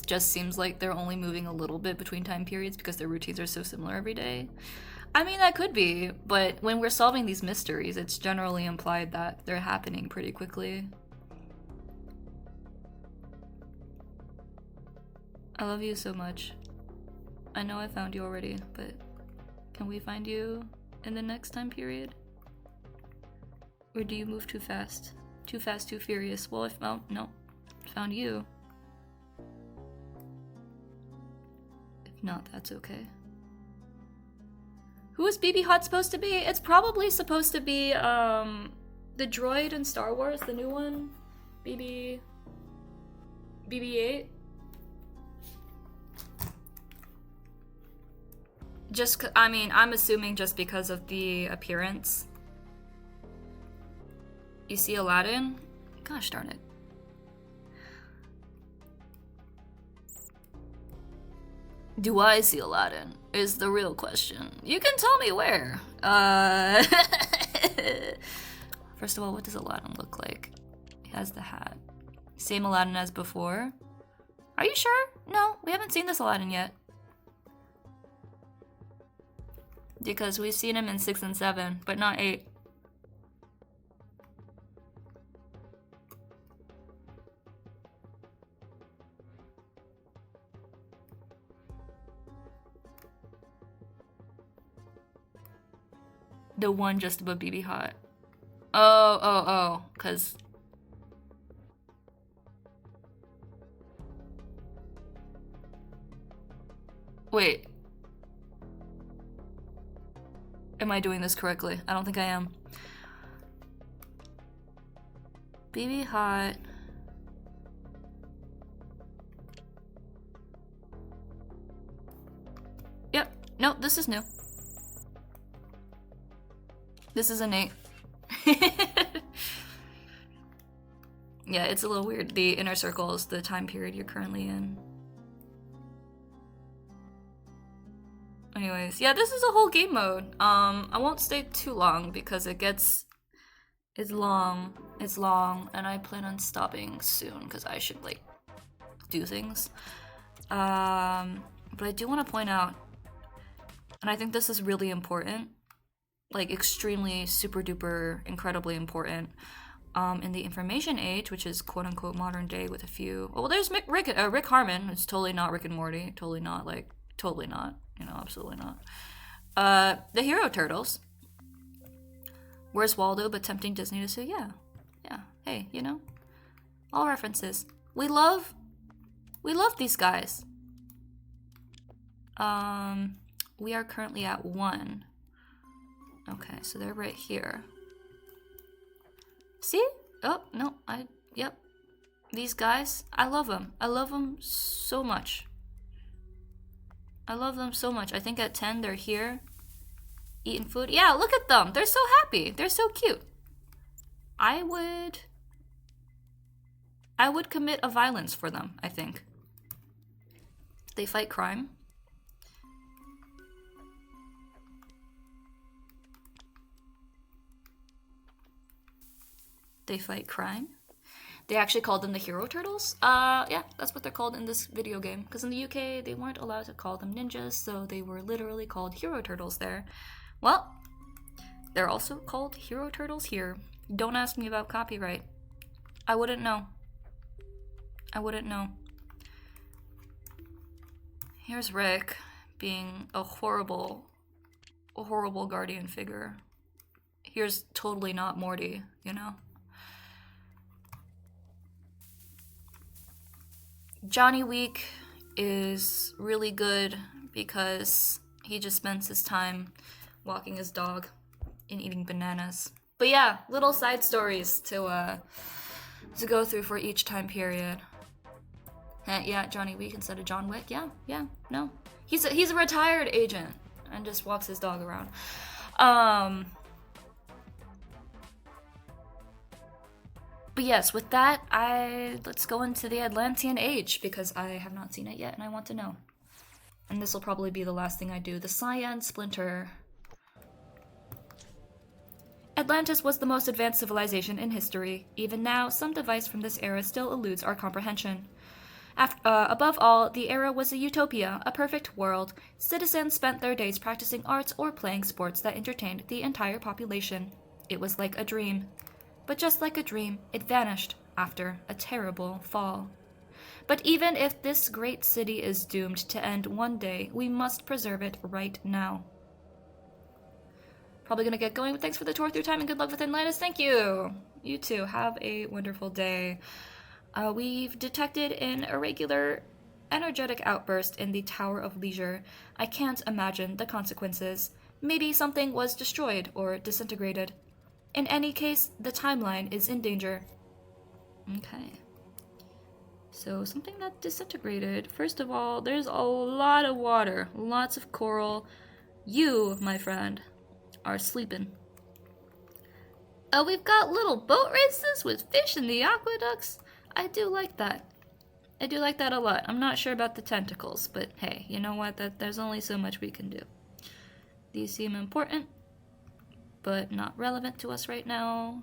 just seems like they're only moving a little bit between time periods because their routines are so similar every day. I mean, that could be, but when we're solving these mysteries, it's generally implied that they're happening pretty quickly. I love you so much. I know I found you already, but can we find you in the next time period? Or do you move too fast? Too fast, too furious. Well, no. Found you. If not, that's okay. Who is BB Hot supposed to be? It's probably supposed to be, the droid in Star Wars, the new one. BB-8. I mean, I'm assuming just because of the appearance. You see Aladdin? Gosh darn it. Do I see Aladdin? Is the real question. You can tell me where. First of all, what does Aladdin look like? He has the hat. Same Aladdin as before? Are you sure? No, we haven't seen this Aladdin yet. Because we've seen him in 6 and 7, but not 8. The one just above BB Hot. Oh, because Wait. Am I doing this correctly? I don't think I am. BB Hot. Yep. Nope, this is new. This is innate. Yeah, it's a little weird. The inner circle is the time period you're currently in. Anyways, yeah, this is a whole game mode. I won't stay too long because it's long, and I plan on stopping soon because I should like do things. But I do want to point out, and I think this is really important, like extremely super duper incredibly important. In the information age, which is quote unquote modern day with a few. Well, there's Rick Harmon. It's totally not Rick and Morty. Totally not. You know, absolutely not. The Hero Turtles. Where's Waldo? But tempting Disney to say, yeah. Hey, you know, all references. We love these guys. We are currently at 1. Okay, so they're right here. See? Oh, no, yep. These guys, I love them. I love them so much. I love them so much. I think at 10, they're here, eating food. Yeah, look at them. They're so happy. They're so cute. I would commit a violence for them, I think. They fight crime. They fight crime. They actually called them the Hero Turtles. Yeah, that's what they're called in this video game. Because in the UK, they weren't allowed to call them ninjas, so they were literally called Hero Turtles there. Well, they're also called Hero Turtles here. Don't ask me about copyright. I wouldn't know. I wouldn't know. Here's Rick being a horrible guardian figure. Here's totally not Morty, you know? Johnny Week is really good because he just spends his time walking his dog and eating bananas. But yeah, little side stories to go through for each time period. Yeah, Johnny Week instead of John Wick. Yeah, no. He's a retired agent and just walks his dog around. But yes, with that, let's go into the Atlantean Age because I have not seen it yet and I want to know. And this will probably be the last thing I do. The Cyan Splinter. Atlantis was the most advanced civilization in history. Even now, some device from this era still eludes our comprehension. Above all, the era was a utopia, a perfect world. Citizens spent their days practicing arts or playing sports that entertained the entire population. It was like a dream. But just like a dream, it vanished after a terrible fall. But even if this great city is doomed to end one day, we must preserve it right now. Probably gonna get going, but thanks for the tour through time and good luck with Atlantis. Thank you! You too. Have a wonderful day. We've detected an irregular, energetic outburst in the Tower of Leisure. I can't imagine the consequences. Maybe something was destroyed or disintegrated. In any case, the timeline is in danger. Okay. So, something that disintegrated. First of all, there's a lot of water. Lots of coral. You, my friend, are sleeping. Oh, we've got little boat races with fish in the aqueducts. I do like that. I do like that a lot. I'm not sure about the tentacles, but hey, you know what? There's only so much we can do. These seem important, but not relevant to us right now.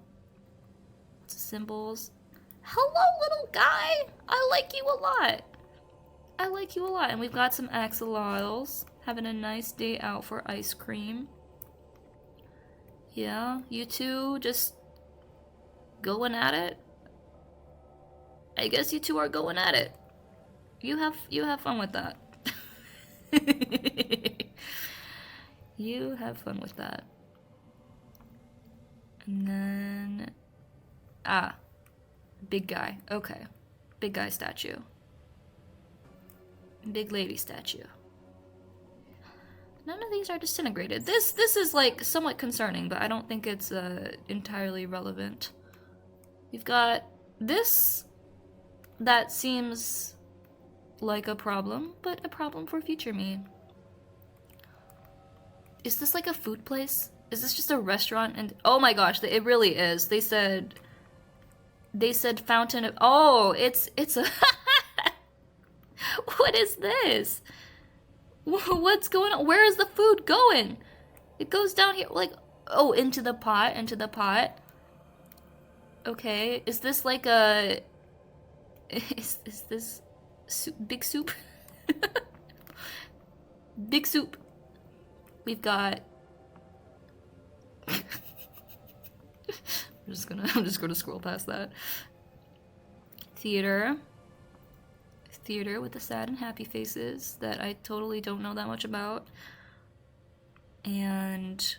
Symbols. Hello, little guy! I like you a lot. I like you a lot. And we've got some axolotls having a nice day out for ice cream. Yeah, you two just going at it. I guess you two are going at it. You have fun with that. You have fun with that. And then big guy. Okay. Big guy statue. Big lady statue. None of these are disintegrated. This is like somewhat concerning, but I don't think it's entirely relevant. We've got this that seems like a problem, but a problem for future me. Is this like a food place? Is this just a restaurant? And oh my gosh, it really is. They said fountain of, oh, it's a what is this? What's going on? Where is the food going? It goes down here, like, oh, into the pot, Okay, is this like a, is this soup, big soup? Big soup. We've got, I'm just gonna scroll past that. Theater with the sad and happy faces that I totally don't know that much about. And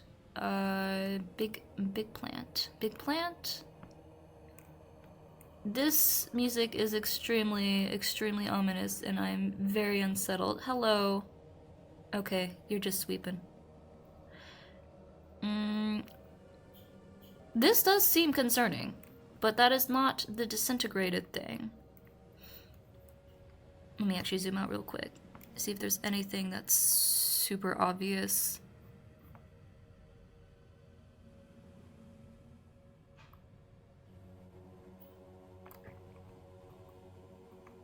big plant. This music is extremely ominous, and I'm very unsettled. Hello. Okay, you're just sweeping. This does seem concerning, but that is not the disintegrated thing. Let me actually zoom out real quick. See if there's anything that's super obvious.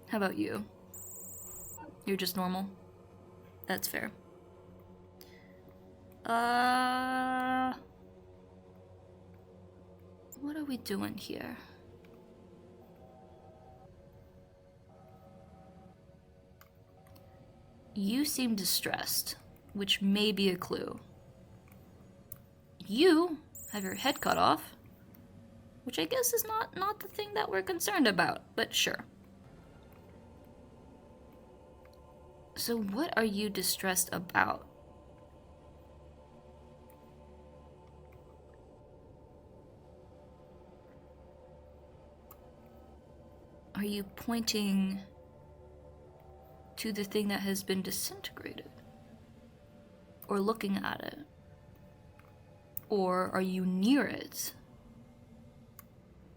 How about you? You're just normal? That's fair. What are we doing here? You seem distressed, which may be a clue. You have your head cut off, which I guess is not the thing that we're concerned about, but sure. So what are you distressed about? Are you pointing to the thing that has been disintegrated? Or looking at it? Or are you near it?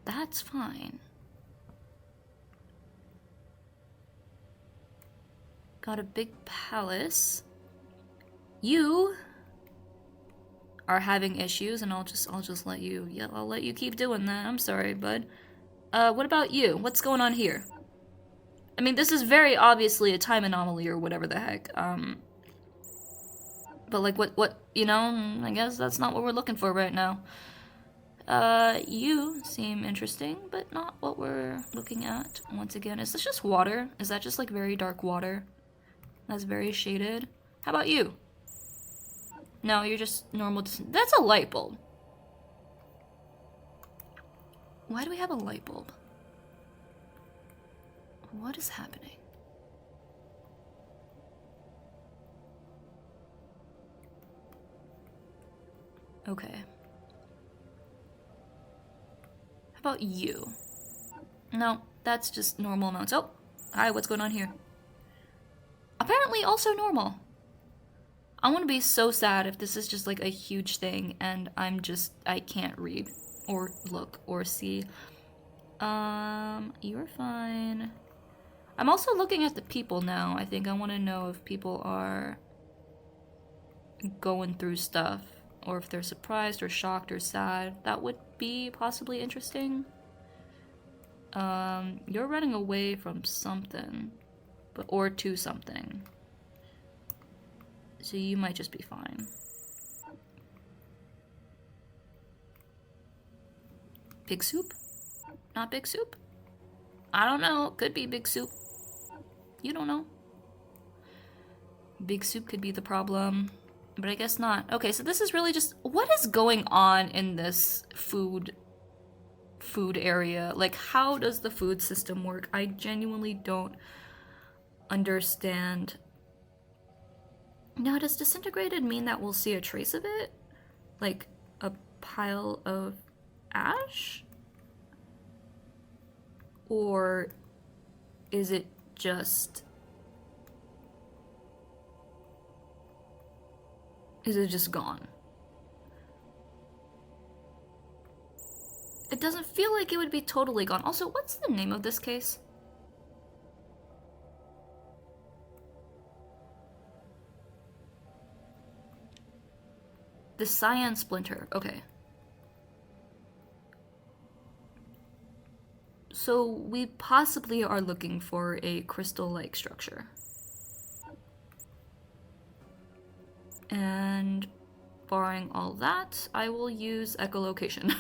That's fine. Got a big palace. You are having issues, and I'll just let you, yeah, I'll let you keep doing that. I'm sorry, bud. What about you? What's going on here? I mean, this is very obviously a time anomaly or whatever the heck. But like, what, you know, I guess that's not what we're looking for right now. You seem interesting, but not what we're looking at. Once again, is this just water? Is that just like very dark water? That's very shaded. How about you? No, you're just normal. That's a light bulb. Why do we have a light bulb? What is happening? Okay. How about you? No, that's just normal amounts. Oh, hi, what's going on here? Apparently also normal. I want to be so sad if this is just like a huge thing and I can't read or look or see. You're fine. I'm also looking at the people now. I think I want to know if people are going through stuff or if they're surprised or shocked or sad. That would be possibly interesting. You're running away from something, or to something. So you might just be fine. Big soup? Not big soup? I don't know. Could be big soup. You don't know. Big soup could be the problem, but I guess not. Okay, so this is really just... What is going on in this food area? Like, how does the food system work? I genuinely don't understand. Now, does disintegrated mean that we'll see a trace of it? Like, a pile of ash? Or is it just Is it just gone? It doesn't feel like it would be totally gone. Also, what's the name of this case? The cyan splinter. Okay. So we possibly are looking for a crystal-like structure. And barring all that, I will use echolocation.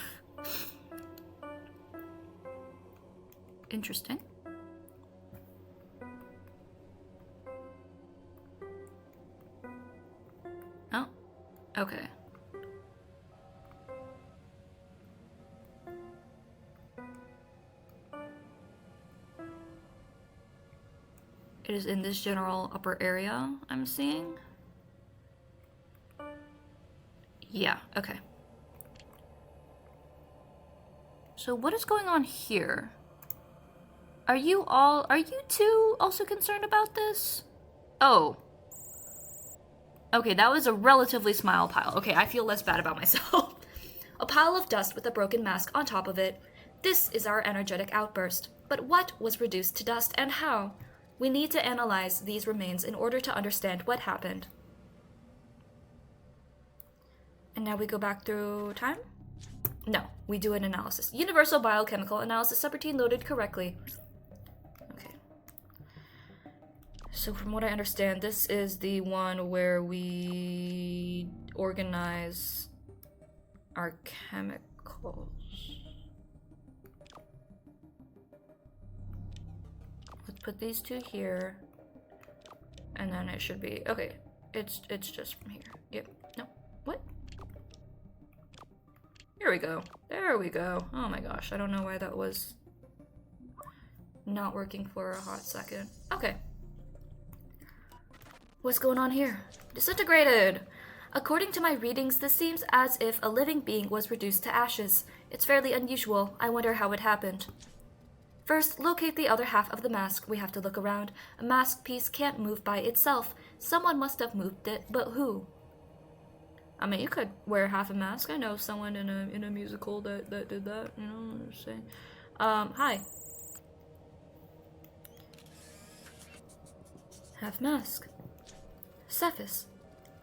Interesting. Oh, okay. It is in this general upper area I'm seeing. Yeah, okay. So what is going on here? Are you two also concerned about this? Oh. Okay, that was a relatively small pile. Okay, I feel less bad about myself. A pile of dust with a broken mask on top of it. This is our energetic outburst. But what was reduced to dust and how? We need to analyze these remains in order to understand what happened. And now we go back through time? No, we do an analysis. Universal biochemical analysis, subroutine loaded correctly. Okay. So from what I understand, this is the one where we organize our chemicals. Let's put these two here. And then it should be, okay, it's just from here. Yep, no, what? Here we go. There we go. Oh my gosh, I don't know why that was not working for a hot second. Okay. What's going on here? Disintegrated! According to my readings, this seems as if a living being was reduced to ashes. It's fairly unusual. I wonder how it happened. First, locate the other half of the mask. We have to look around. A mask piece can't move by itself. Someone must have moved it, but who? I mean, you could wear half a mask. I know someone in a musical that did that, you know what I'm saying? Hi. Half mask. Cephas.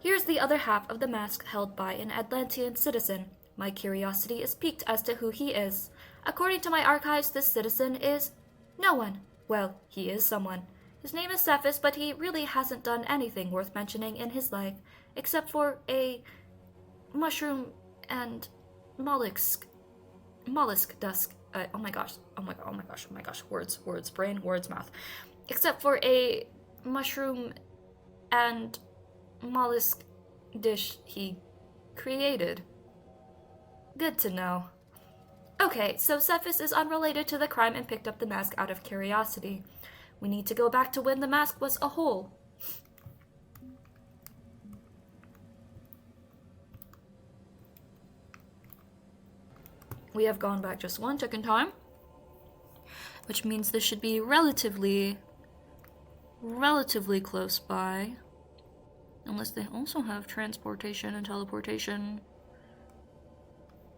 Here's the other half of the mask held by an Atlantean citizen. My curiosity is piqued as to who he is. According to my archives, this citizen is no one. Well, he is someone. His name is Cephas, but he really hasn't done anything worth mentioning in his life, except for a mushroom and mollusk dusk. Oh my gosh, words, brain, words, mouth. Except for a mushroom and mollusk dish he created. Good to know. Okay, so Cephas is unrelated to the crime and picked up the mask out of curiosity. We need to go back to when the mask was a whole. We have gone back just one tick in time, which means this should be relatively close by. Unless they also have transportation and teleportation.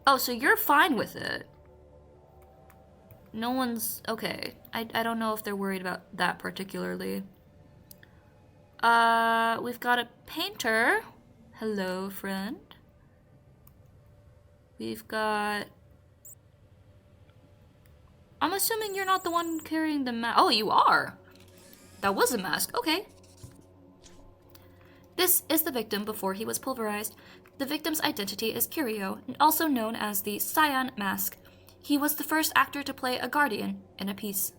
Oh, so you're fine with it. No one's... okay. I don't know if they're worried about that particularly. We've got a painter. Hello, friend. We've got... I'm assuming you're not the one carrying the mask. Oh, you are. That was a mask. Okay. This is the victim before he was pulverized. The victim's identity is Curio, also known as the Cyan Mask. He was the first actor to play a guardian in a piece.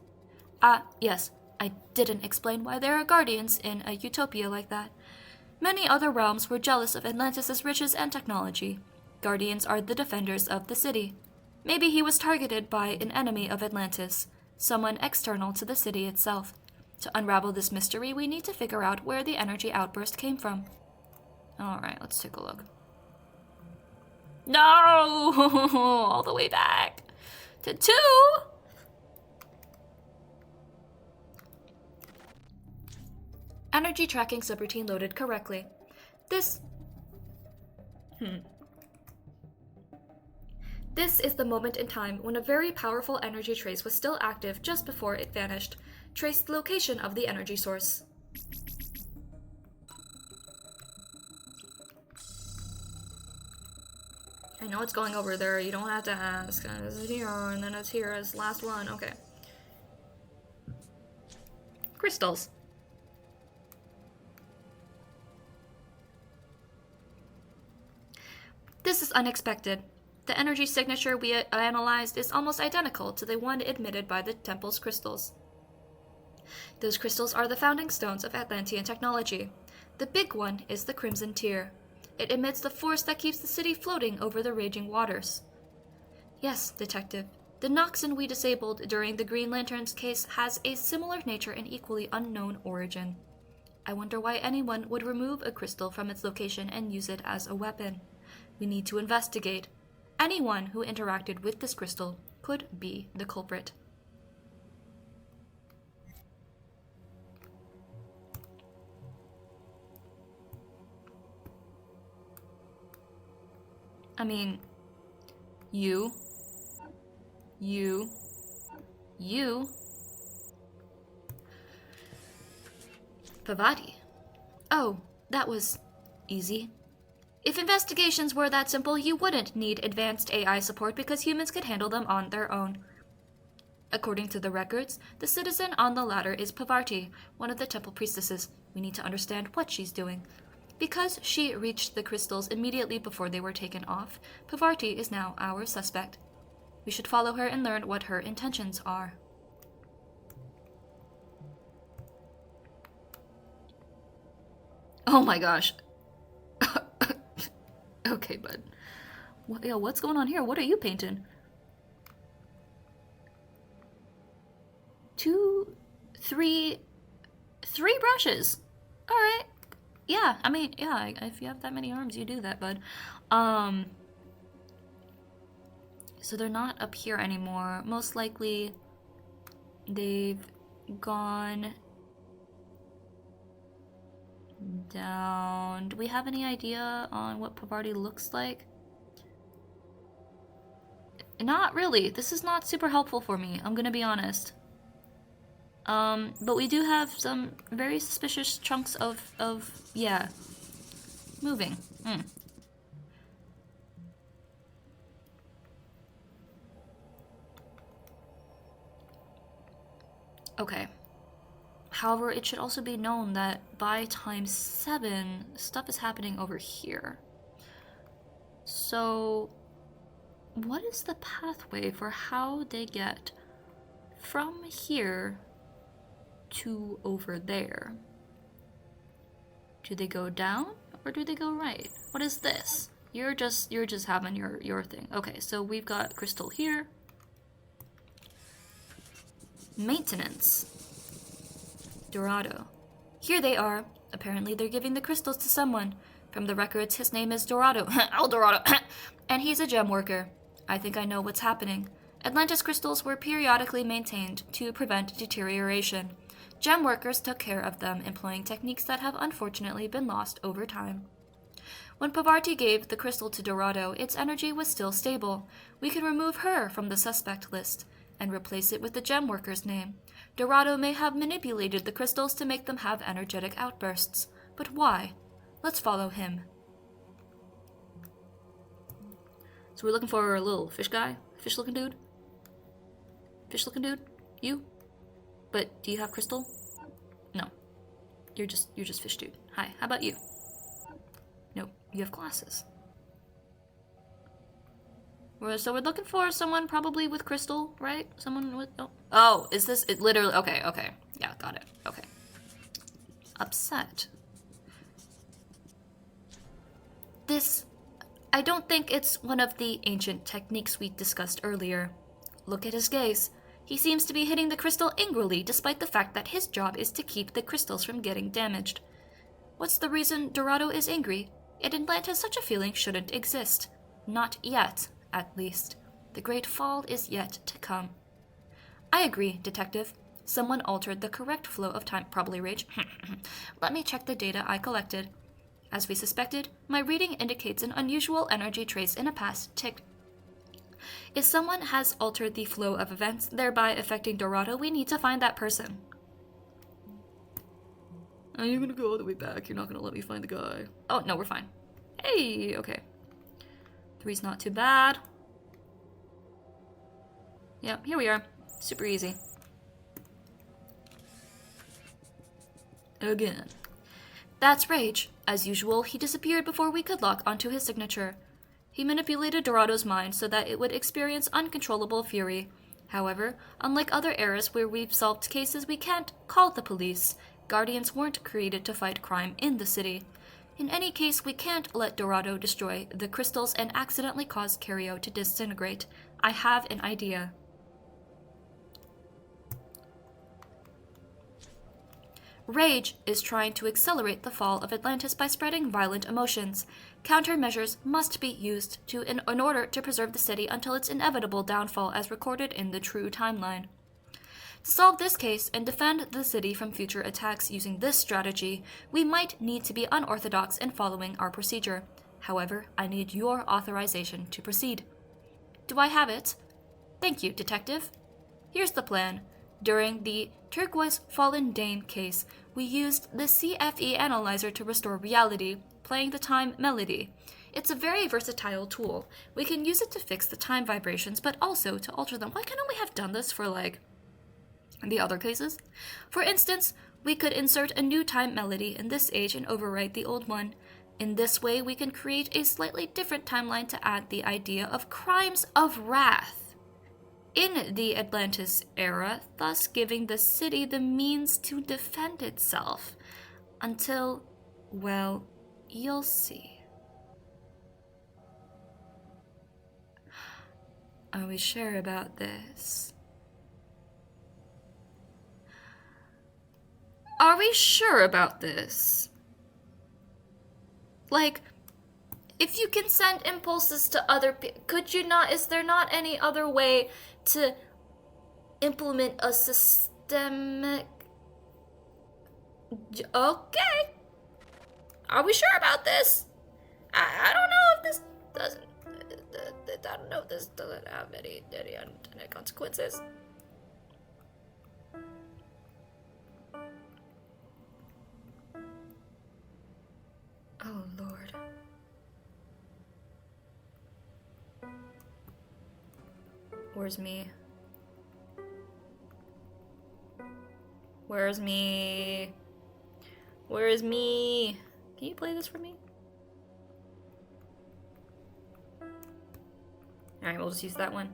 Yes, I didn't explain why there are guardians in a utopia like that. Many other realms were jealous of Atlantis' riches and technology. Guardians are the defenders of the city. Maybe he was targeted by an enemy of Atlantis, someone external to the city itself. To unravel this mystery, we need to figure out where the energy outburst came from. Alright, let's take a look. No! All the way back to 2! Energy tracking subroutine loaded correctly. This This is the moment in time when a very powerful energy trace was still active just before it vanished. Trace the location of the energy source. I know it's going over there, you don't have to ask. It's here, and then it's here as last one. Okay. Crystals. This is unexpected. The energy signature we analyzed is almost identical to the one admitted by the temple's crystals. Those crystals are the founding stones of Atlantean technology. The big one is the Crimson Tear. It emits the force that keeps the city floating over the raging waters. Yes, Detective. The Noxon we disabled during the Green Lantern's case has a similar nature and equally unknown origin. I wonder why anyone would remove a crystal from its location and use it as a weapon. We need to investigate. Anyone who interacted with this crystal could be the culprit. I mean, you, Pavati. Oh, that was easy. If investigations were that simple, you wouldn't need advanced AI support because humans could handle them on their own. According to the records, the citizen on the ladder is Pavarti, one of the temple priestesses. We need to understand what she's doing. Because she reached the crystals immediately before they were taken off, Pavarti is now our suspect. We should follow her and learn what her intentions are. Oh my gosh. Okay, bud. What's going on here? What are you painting? Three brushes. All right. Yeah, I mean, yeah, if you have that many arms, you do that, bud. So they're not up here anymore. Most likely, they've gone down. Do we have any idea on what Pavarti looks like? Not really. This is not super helpful for me, I'm gonna be honest. But we do have some very suspicious chunks of yeah, moving. Okay. However, it should also be known that by time 7, stuff is happening over here. So, what is the pathway for how they get from here to over there? Do they go down or do they go right? What is this? You're just having your thing. Okay, so we've got crystal here. Maintenance. Dorado. Here they are. Apparently they're giving the crystals to someone. From the records, his name is Dorado. El Dorado. And he's a gem worker. I think I know what's happening. Atlantis crystals were periodically maintained to prevent deterioration. Gem workers took care of them, employing techniques that have unfortunately been lost over time. When Pavarti gave the crystal to Dorado, its energy was still stable. We can remove her from the suspect list and replace it with the gem worker's name. Dorado may have manipulated the crystals to make them have energetic outbursts. But why? Let's follow him. So we're looking for a little fish guy? Fish-looking dude? Fish-looking dude? You? But do you have crystal? No. You're just fish dude. Hi, how about you? Nope, you have glasses. So we're looking for someone probably with crystal, right? Someone with... Oh, is this... It literally... Okay. Yeah, got it. Okay. Upset. This... I don't think it's one of the ancient techniques we discussed earlier. Look at his gaze. He seems to be hitting the crystal angrily, despite the fact that his job is to keep the crystals from getting damaged. What's the reason Dorado is angry? In Atlantis, such a feeling shouldn't exist. Not yet. At least. The Great Fall is yet to come. I agree, Detective. Someone altered the correct flow of time. Probably Rage. Let me check the data I collected. As we suspected, my reading indicates an unusual energy trace in a past tick. If someone has altered the flow of events, thereby affecting Dorado, we need to find that person. Are you gonna go all the way back? You're not gonna let me find the guy. Oh, no, we're fine. Hey, okay. 3's not too bad. Yep, here we are. Super easy. Again. That's Rage. As usual, he disappeared before we could lock onto his signature. He manipulated Dorado's mind so that it would experience uncontrollable fury. However, unlike other eras where we've solved cases we can't call the police, Guardians weren't created to fight crime in the city. In any case, we can't let Dorado destroy the crystals and accidentally cause Cario to disintegrate. I have an idea. Rage is trying to accelerate the fall of Atlantis by spreading violent emotions. Countermeasures must be used in order to preserve the city until its inevitable downfall as recorded in the true timeline. To solve this case and defend the city from future attacks using this strategy, we might need to be unorthodox in following our procedure. However, I need your authorization to proceed. Do I have it? Thank you, Detective. Here's the plan. During the Turquoise Fallen Dane case, we used the CFE analyzer to restore reality, playing the time melody. It's a very versatile tool. We can use it to fix the time vibrations, but also to alter them. Why couldn't we have done this for, like, the other cases? For instance, we could insert a new time melody in this age and overwrite the old one. In this way, we can create a slightly different timeline to add the idea of crimes of wrath in the Atlantis era, thus giving the city the means to defend itself. Until, well, you'll see. Are we sure about this? Are we sure about this? Like, if you can send impulses to other people, could you not? Is there not any other way to implement a systemic... Okay. Are we sure about this? I don't know if this doesn't... I don't know if this doesn't have any unintended consequences. Oh, Lord. Where's me? Where's me? Where is me? Can you play this for me? Alright, we'll just use that one.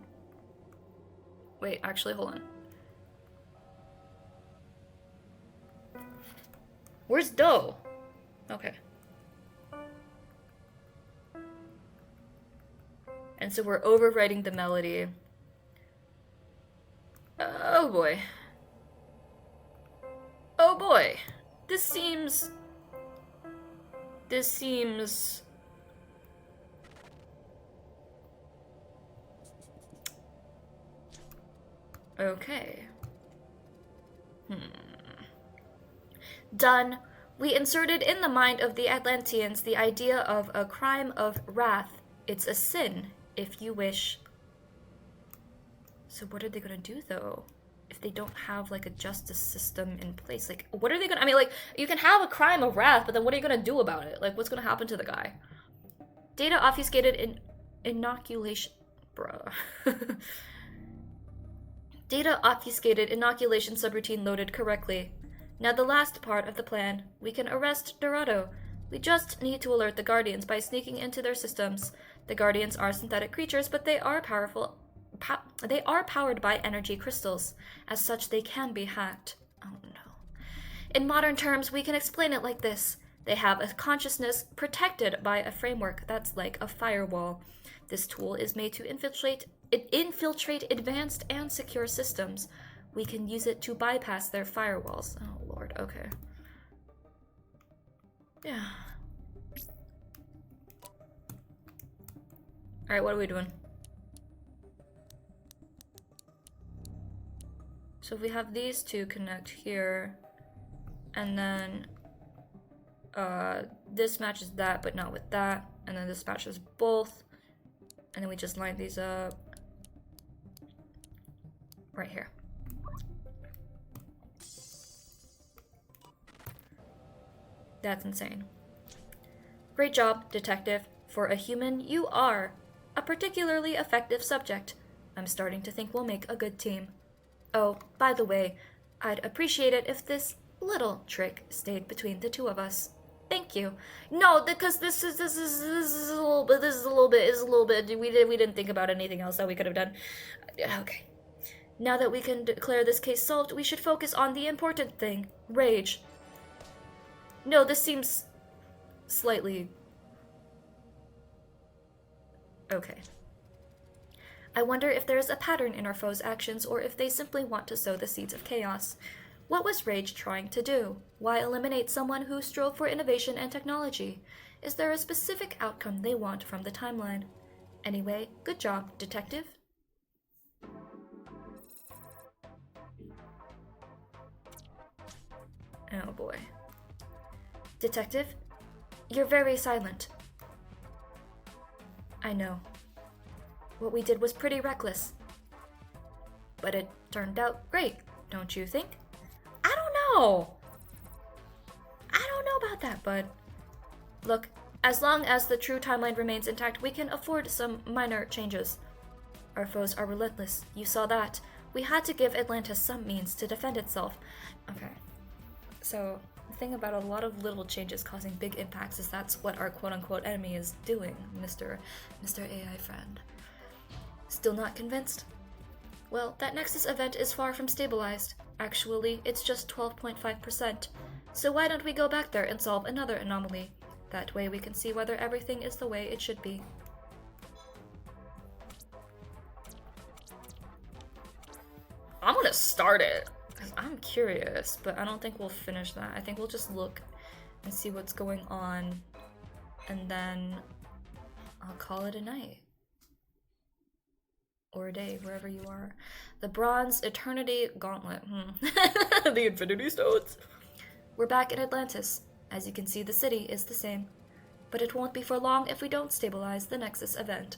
Wait, actually, hold on. Where's Doe? Okay. And so we're overwriting the melody. Oh boy. Oh boy. This seems... Okay. Done. We inserted in the mind of the Atlanteans the idea of a crime of wrath. It's a sin, if you wish. So what are they gonna do, though? If they don't have, like, a justice system in place? Like, what are they gonna... I mean, like, you can have a crime of wrath, but then what are you gonna do about it? Like, what's gonna happen to the guy? Data obfuscated in inoculation... Bruh. Data obfuscated inoculation subroutine loaded correctly. Now the last part of the plan. We can arrest Dorado. We just need to alert the Guardians by sneaking into their systems. The Guardians are synthetic creatures, but they are powerful... they are powered by energy crystals. As such, they can be hacked. Oh no. In modern terms, we can explain it like this. They have a consciousness protected by a framework that's like a firewall. This tool is made to infiltrate advanced and secure systems. We can use it to bypass their firewalls. Oh lord, okay. Yeah. Alright, what are we doing? So if we have these two connect here, and then This matches that, but not with that. And then this matches both. And then we just line these up right here. That's insane. Great job, detective. For a human, you are a particularly effective subject. I'm starting to think we'll make a good team. Oh, by the way, I'd appreciate it if this little trick stayed between the two of us. Thank you. No, because this is a little bit. We didn't think about anything else that we could have done. Okay. Now that we can declare this case solved, we should focus on the important thing, Rage. No, this seems slightly okay. I wonder if there's a pattern in our foes' actions or if they simply want to sow the seeds of chaos. What was Rage trying to do? Why eliminate someone who strove for innovation and technology? Is there a specific outcome they want from the timeline? Anyway, good job, detective. Oh boy. Detective, you're very silent. I know. What we did was pretty reckless. But it turned out great, don't you think? I don't know. I don't know about that, bud. Look, as long as the true timeline remains intact, we can afford some minor changes. Our foes are relentless. You saw that. We had to give Atlantis some means to defend itself. Okay. So, the thing about a lot of little changes causing big impacts is that's what our quote-unquote enemy is doing, Mr. AI friend. Still not convinced? Well, that Nexus event is far from stabilized. Actually, it's just 12.5%. So why don't we go back there and solve another anomaly? That way we can see whether everything is the way it should be. I'm gonna start it. I'm curious, but I don't think we'll finish that. I think we'll just look and see what's going on, and then I'll call it a night. Or a day, wherever you are. The Bronze Eternity Gauntlet. The Infinity Stones. We're back in Atlantis. As you can see, the city is the same. But it won't be for long if we don't stabilize the Nexus event.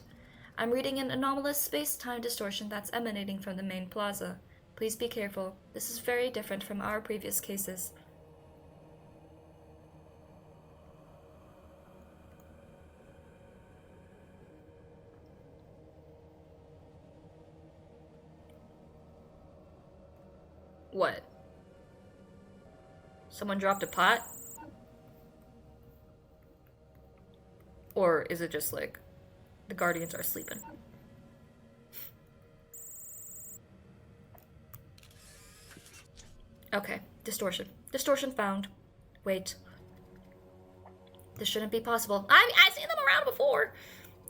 I'm reading an anomalous space-time distortion that's emanating from the main plaza. Please be careful. This is very different from our previous cases. What? Someone dropped a pot? Or is it just like the Guardians are sleeping? Okay, distortion. Distortion found. Wait. This shouldn't be possible. I've seen them around before!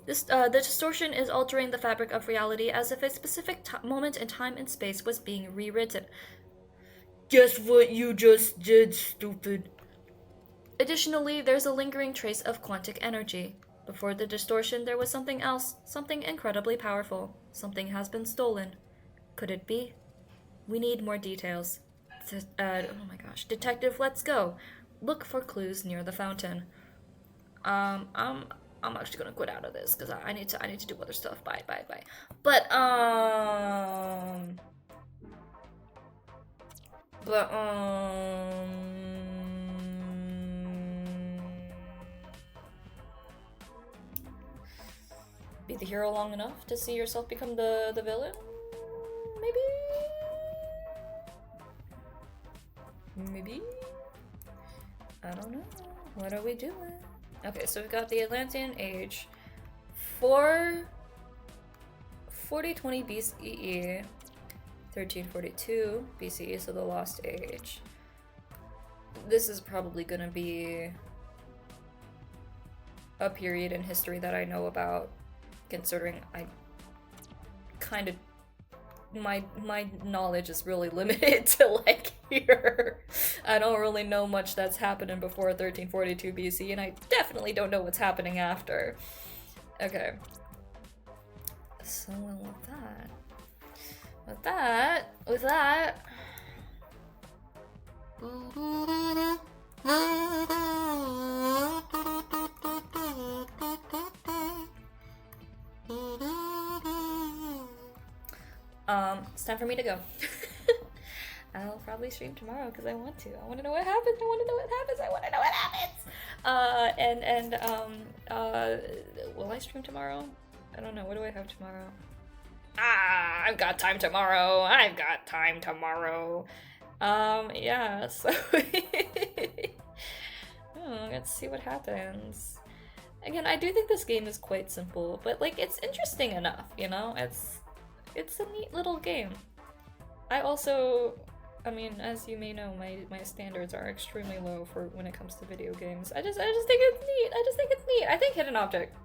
The distortion is altering the fabric of reality as if a specific moment in time and space was being rewritten. Guess what you just did, stupid? Additionally, there's a lingering trace of quantic energy. Before the distortion, there was something else, something incredibly powerful. Something has been stolen. Could it be? We need more details. Oh my gosh. Detective, let's go. Look for clues near the fountain. I'm actually gonna quit out of this because I need to do other stuff. Bye. But be the hero long enough to see yourself become the villain? Maybe? I don't know. What are we doing? Okay, so we've got the Atlantean Age. 4020 BCE, 1342 BCE, so the Lost Age. This is probably gonna be a period in history that I know about, considering I kind of my knowledge is really limited to like here. I don't really know much that's happening before 1342 BC, and I definitely don't know what's happening after. Okay. So with that. time for me to go. I'll probably stream tomorrow because I want to. I want to know what happens. I want to know what happens. I want to know what happens. Will I stream tomorrow? I don't know. What do I have tomorrow? I've got time tomorrow. I've got time tomorrow. Yeah. So let's see what happens. Again, I do think this game is quite simple, but like it's interesting enough. You know, it's a neat little game. I mean, as you may know, my standards are extremely low for when it comes to video games. I just think it's neat. I just think it's neat. I think hidden object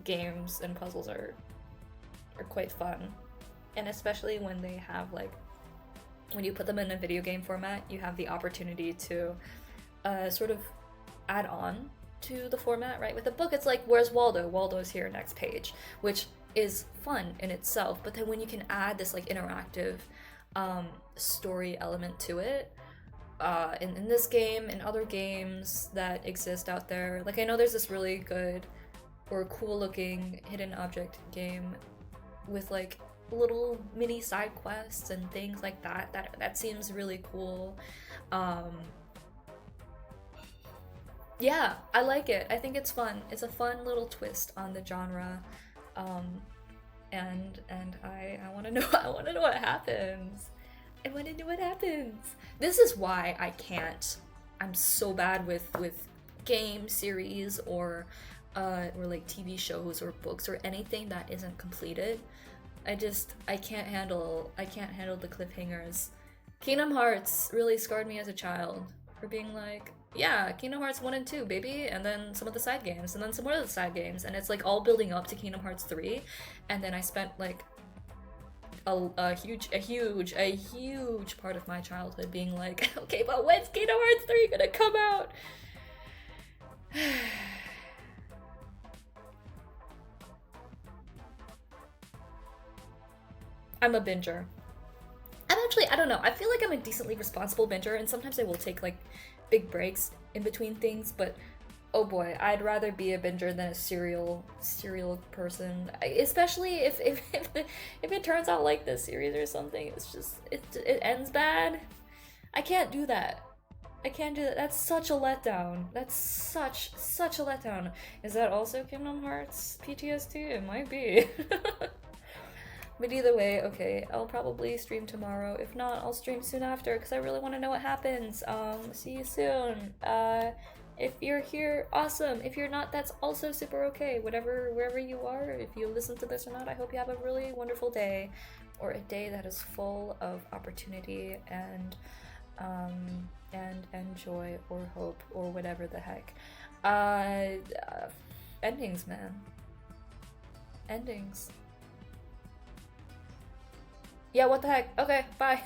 games and puzzles are quite fun. And especially when they have like, when you put them in a video game format, you have the opportunity to sort of add on to the format, right? With a book, it's like, where's Waldo? Waldo's here, next page, which is fun in itself. But then when you can add this like interactive story element to it, in this game, in other games that exist out there, like I know there's this really good or cool looking hidden object game with like little mini side quests and things like that seems really cool. Yeah, I like it. I think it's fun. It's a fun little twist on the genre. And I want to know what happens. I want to know what happens. This is why I'm so bad with game series or like TV shows or books or anything that isn't completed. I can't handle the cliffhangers. Kingdom Hearts really scarred me as a child for being like, yeah, Kingdom Hearts 1 and 2, baby, and then some of the side games, and then some more of the side games, and it's like all building up to Kingdom Hearts 3, and then I spent like a huge part of my childhood being like, okay, but when's Kingdom Hearts 3 gonna come out? I'm a binger. I don't know, I feel like I'm a decently responsible binger, and sometimes I will take like big breaks in between things, but oh boy, I'd rather be a binger than a serial person. Especially if it turns out like this series or something, it's just it ends bad. I can't do that. I can't do that. That's such a letdown. That's such a letdown. Is that also Kingdom Hearts PTSD? It might be. But either way, okay, I'll probably stream tomorrow. If not, I'll stream soon after because I really want to know what happens. See you soon. If you're here, awesome. If you're not, that's also super okay. Wherever you are, if you listen to this or not, I hope you have a really wonderful day, or a day that is full of opportunity and joy or hope or whatever the heck. Endings, man. Endings. Yeah, what the heck? Okay, bye.